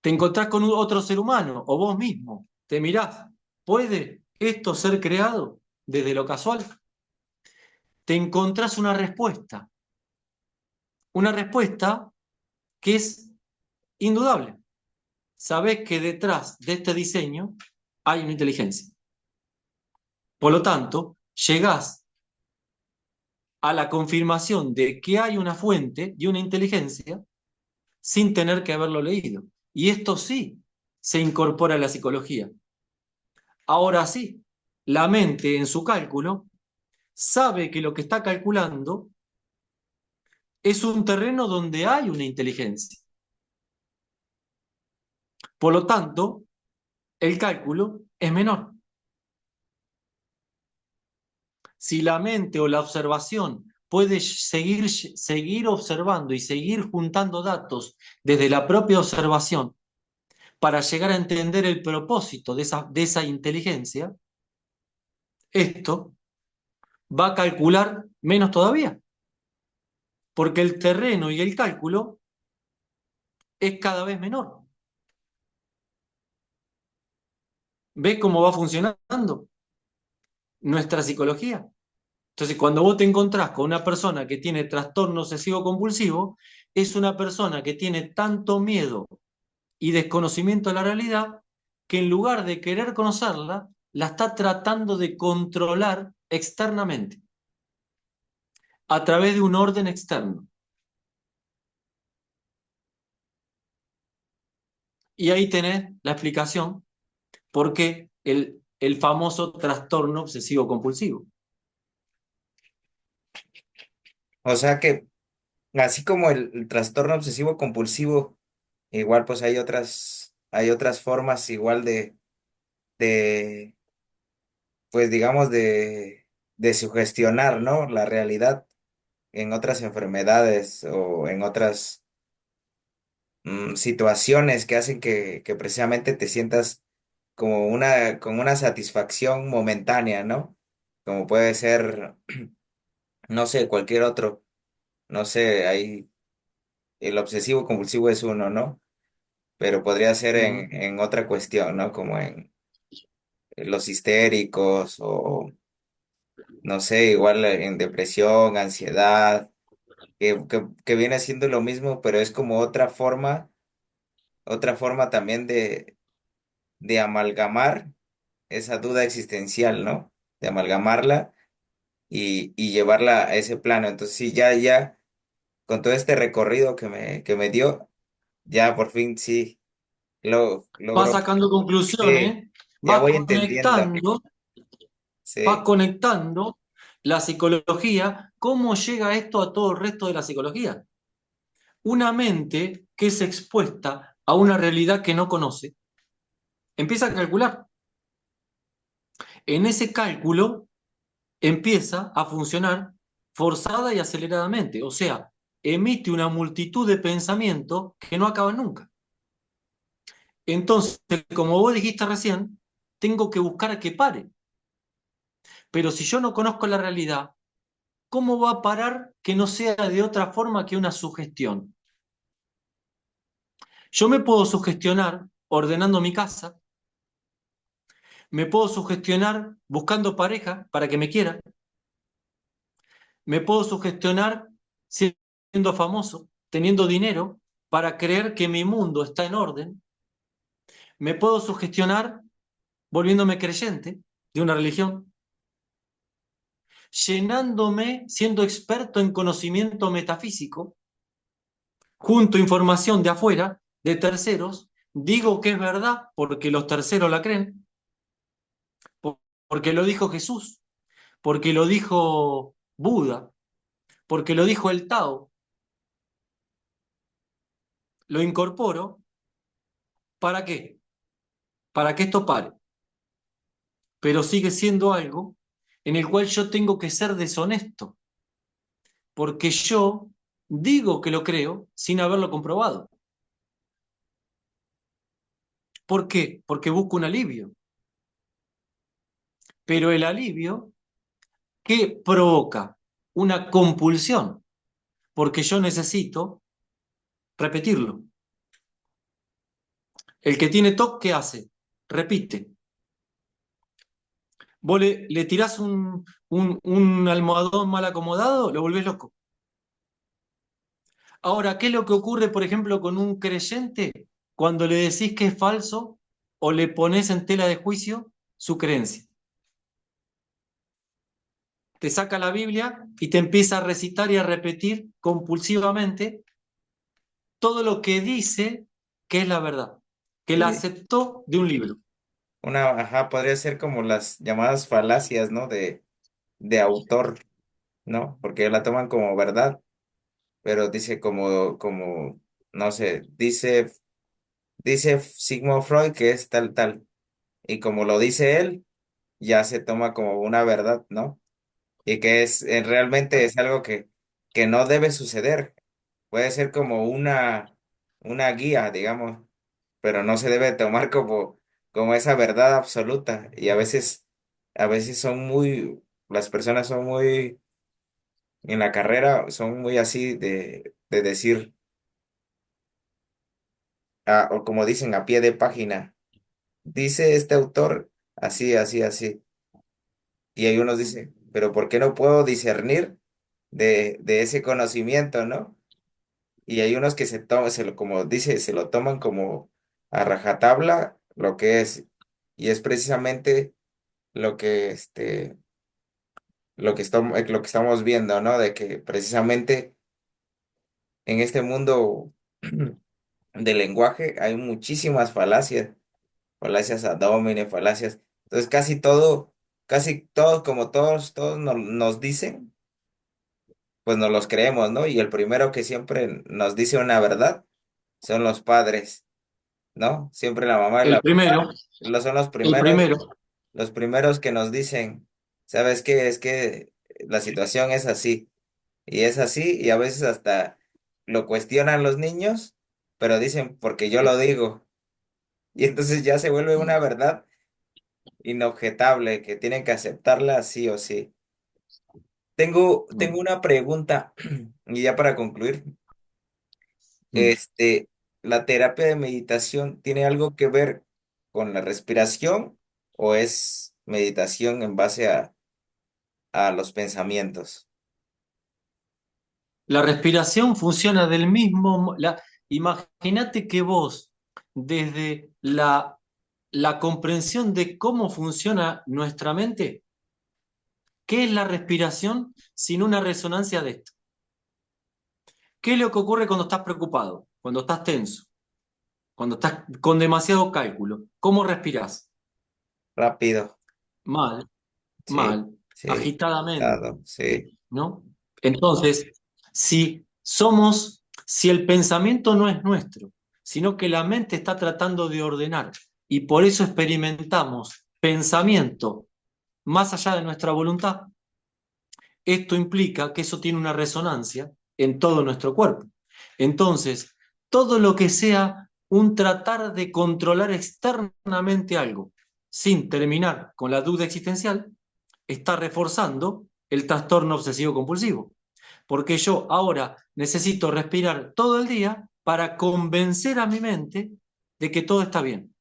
S2: Te encontrás con otro ser humano o vos mismo, te mirás, ¿puede esto ser creado desde lo casual? Te encontrás una respuesta que es indudable. Sabés que detrás de este diseño hay una inteligencia. Por lo tanto, llegás a la confirmación de que hay una fuente y una inteligencia sin tener que haberlo leído. Y esto sí se incorpora a la psicología. Ahora sí, la mente en su cálculo sabe que lo que está calculando es un terreno donde hay una inteligencia. Por lo tanto, el cálculo es menor. Si la mente o la observación puede seguir observando y seguir juntando datos desde la propia observación para llegar a entender el propósito de esa inteligencia, esto va a calcular menos todavía, porque el terreno y el cálculo es cada vez menor. ¿Ves cómo va funcionando nuestra psicología? Entonces, cuando vos te encontrás con una persona que tiene trastorno obsesivo compulsivo, es una persona que tiene tanto miedo y desconocimiento de la realidad que en lugar de querer conocerla, la está tratando de controlar externamente, a través de un orden externo. Y ahí tenés la explicación por qué el famoso trastorno obsesivo compulsivo.
S1: O sea que así como el trastorno obsesivo compulsivo, igual pues hay otras formas igual de pues digamos de sugestionar, ¿no? La realidad en otras enfermedades o en otras situaciones que hacen que precisamente te sientas como con una satisfacción momentánea, ¿no? Como puede ser, no sé, cualquier otro, no sé, ahí el obsesivo compulsivo es uno, ¿no? Pero podría ser
S2: Ujú.
S1: en otra cuestión, ¿no? Como en los histéricos o, no sé, igual en depresión, ansiedad, que viene siendo lo mismo, pero es como otra forma también de amalgamar esa duda existencial, ¿no? De amalgamarla y llevarla a ese plano. Entonces, sí, ya, con todo este recorrido que me dio, ya por fin sí
S2: Va
S1: logro,
S2: sacando
S1: sí,
S2: conclusiones,
S1: ya
S2: va
S1: voy entendiendo,
S2: conectando, va
S1: sí.
S2: conectando la psicología. ¿Cómo llega esto a todo el resto de la psicología? Una mente que es expuesta a una realidad que no conoce, empieza a calcular. En ese cálculo empieza a funcionar forzada y aceleradamente, o sea, emite una multitud de pensamientos que no acaban nunca. Entonces, como vos dijiste recién, tengo que buscar a que pare. Pero si yo no conozco la realidad, ¿cómo va a parar que no sea de otra forma que una sugestión? Yo me puedo sugestionar ordenando mi casa, me puedo sugestionar buscando pareja para que me quiera, me puedo sugestionar siendo famoso, teniendo dinero, para creer que mi mundo está en orden, me puedo sugestionar volviéndome creyente de una religión, llenándome, siendo experto en conocimiento metafísico, junto información de afuera, de terceros, digo que es verdad porque los terceros la creen, porque lo dijo Jesús, porque lo dijo Buda, porque lo dijo el Tao, lo incorporo, ¿para qué? Para que esto pare, pero sigue siendo algo en el cual yo tengo que ser deshonesto, porque yo digo que lo creo sin haberlo comprobado. ¿Por qué? Porque busco un alivio, pero el alivio, ¿qué provoca? Una compulsión, porque yo necesito repetirlo. El que tiene TOC, ¿qué hace? Repite. Vos le tirás un almohadón mal acomodado, lo volvés loco. Ahora, ¿qué es lo que ocurre, por ejemplo, con un creyente cuando le decís que es falso o le pones en tela de juicio su creencia? Te saca la Biblia y te empieza a recitar y a repetir compulsivamente todo lo que dice que es la verdad, que la
S1: Sí.
S2: aceptó de un libro.
S1: Ajá, podría ser como las llamadas falacias, ¿no? De autor, ¿no? Porque la toman como verdad, pero dice no sé, dice Sigmund Freud que es tal, tal, y como lo dice él, ya se toma como una verdad, ¿no? Y que realmente es algo que no debe suceder. Puede ser como una guía, digamos, pero no se debe tomar como esa verdad absoluta. Y a veces las personas son muy, en la carrera, son muy así de decir, o como dicen a pie de página, dice este autor así, así, así. Y hay unos dicen, pero ¿por qué no puedo discernir de ese conocimiento, ¿no? Y hay unos que como dice, se lo toman como a rajatabla lo que es. Y es precisamente lo que, lo que estamos viendo, ¿no? De que precisamente en este mundo del lenguaje hay muchísimas falacias ad hominem, falacias. Entonces casi todo, como todos nos dicen, pues nos los creemos, ¿no? Y el primero que siempre nos dice una verdad son los padres, ¿no? Siempre la mamá y
S2: El
S1: la
S2: primero,
S1: papá son
S2: el primero.
S1: los primeros que nos dicen, ¿sabes qué? Es que la situación es así, y es así, y a veces hasta lo cuestionan los niños, pero dicen, porque yo lo digo, y entonces ya se vuelve una verdad inobjetable, que tienen que aceptarla sí o sí. Tengo una pregunta, y ya para concluir, este, ¿la terapia de meditación tiene algo que ver con la respiración o es meditación en base a los pensamientos?
S2: La respiración funciona del mismo imagínate que vos, desde la comprensión de cómo funciona nuestra mente, ¿qué es la respiración sin una resonancia de esto? ¿Qué es lo que ocurre cuando estás preocupado, cuando estás tenso, cuando estás con demasiado cálculo? ¿Cómo respirás?
S1: Rápido,
S2: Mal,
S1: sí,
S2: mal,
S1: sí,
S2: agitadamente,
S1: claro, sí,
S2: ¿no? Entonces, si el pensamiento no es nuestro, sino que la mente está tratando de ordenar y por eso experimentamos pensamiento más allá de nuestra voluntad, esto implica que eso tiene una resonancia en todo nuestro cuerpo. Entonces, todo lo que sea un tratar de controlar externamente algo sin terminar con la duda existencial, está reforzando el trastorno obsesivo compulsivo. Porque yo ahora necesito respirar todo el día para convencer a mi mente de que todo está bien.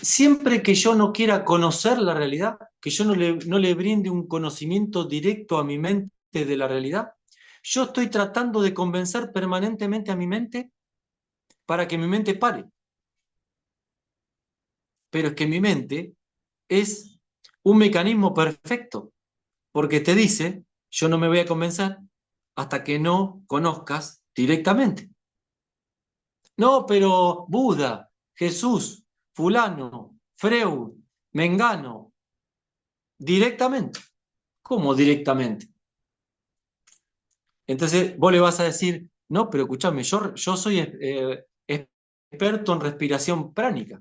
S2: Siempre que yo no quiera conocer la realidad, que yo no le brinde un conocimiento directo a mi mente de la realidad, yo estoy tratando de convencer permanentemente a mi mente para que mi mente pare. Pero es que mi mente es un mecanismo perfecto, porque te dice, yo no me voy a convencer hasta que no conozcas directamente. No, pero Buda, Jesús, fulano, Freud, Mengano, directamente. ¿Cómo directamente? Entonces vos le vas a decir, no, pero escúchame, yo soy experto en respiración pránica.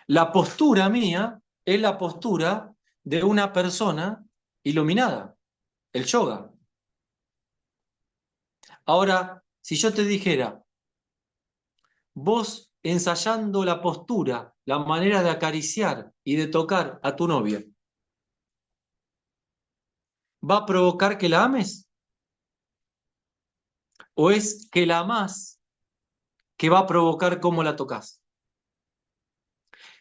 S2: La postura mía es la postura de una persona iluminada, el yoga. Ahora, si yo te dijera, vos ensayando la postura, la manera de acariciar y de tocar a tu novia, ¿va a provocar que la ames? ¿O es que la amás que va a provocar cómo la tocas?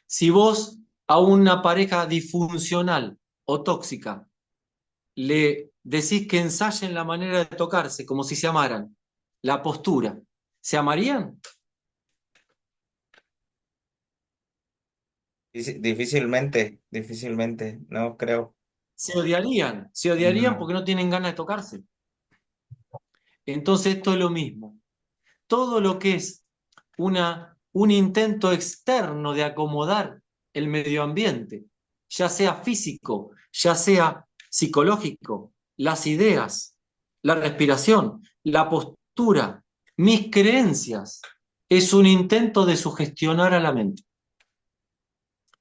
S2: Si vos a una pareja disfuncional o tóxica le decís que ensayen la manera de tocarse como si se amaran, la postura, ¿se amarían?
S1: Difícilmente, no creo.
S2: Se odiarían
S1: No.
S2: porque no tienen ganas de tocarse. Entonces esto es lo mismo. Todo lo que es un intento externo de acomodar el medio ambiente, ya sea físico, ya sea psicológico, las ideas, la respiración, la postura, mis creencias, es un intento de sugestionar a la mente.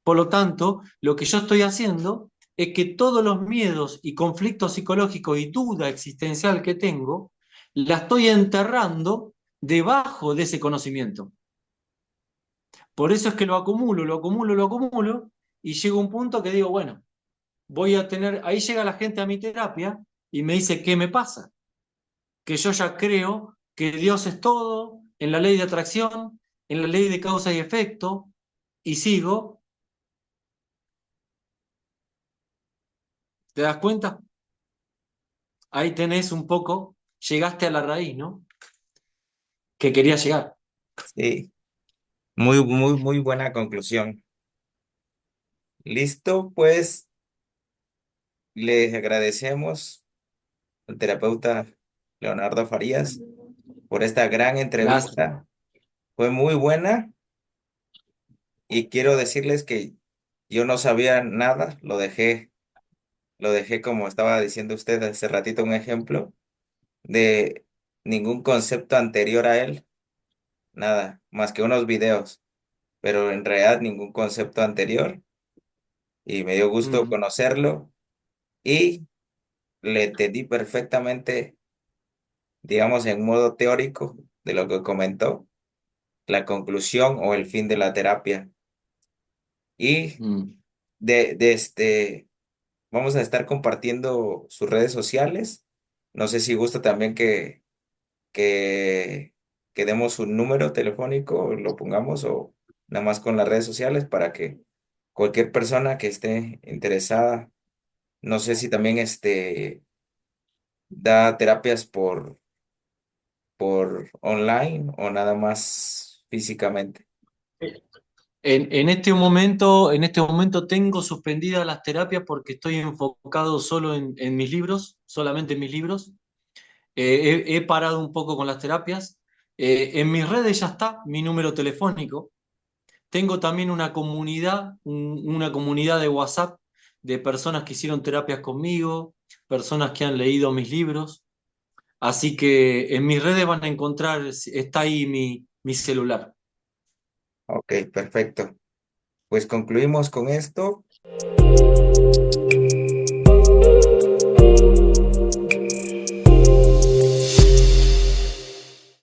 S2: Por lo tanto, lo que yo estoy haciendo es que todos los miedos y conflictos psicológicos y duda existencial que tengo, la estoy enterrando debajo de ese conocimiento. Por eso es que lo acumulo, lo acumulo, lo acumulo, y llega un punto que digo, bueno, voy a tener, ahí llega la gente a mi terapia y me dice, ¿qué me pasa? Que yo ya creo que Dios es todo, en la ley de atracción, en la ley de causa y efecto, y sigo, ¿te das cuenta? Ahí tenés un poco, llegaste a la raíz, ¿no? Que quería llegar.
S1: Sí, muy buena conclusión. Listo, pues les agradecemos al terapeuta Leonardo Farías por esta gran
S2: Gracias.
S1: entrevista. Fue muy buena y quiero decirles que yo no sabía nada, lo dejé como estaba diciendo usted hace ratito, un ejemplo de ningún concepto anterior a él, nada, más que unos videos, pero en realidad ningún concepto anterior y me dio gusto
S2: Ujú,
S1: conocerlo y le entendí perfectamente, digamos, en modo teórico de lo que comentó, la conclusión o el fin de la terapia. Y
S2: mm.
S1: de este, vamos a estar compartiendo sus redes sociales. No sé si gusta también que, que demos un número telefónico, lo pongamos o nada más con las redes sociales para que cualquier persona que esté interesada, no sé si también da terapias por online o nada más físicamente.
S2: En este momento tengo suspendidas las terapias porque estoy enfocado solo en mis libros, solamente en mis libros. He parado un poco con las terapias. En mis redes ya está mi número telefónico. Tengo también una comunidad, una comunidad de WhatsApp de personas que hicieron terapias conmigo, personas que han leído mis libros. Así que en mis redes van a encontrar, está ahí mi celular.
S1: Ok, perfecto. Pues concluimos con esto.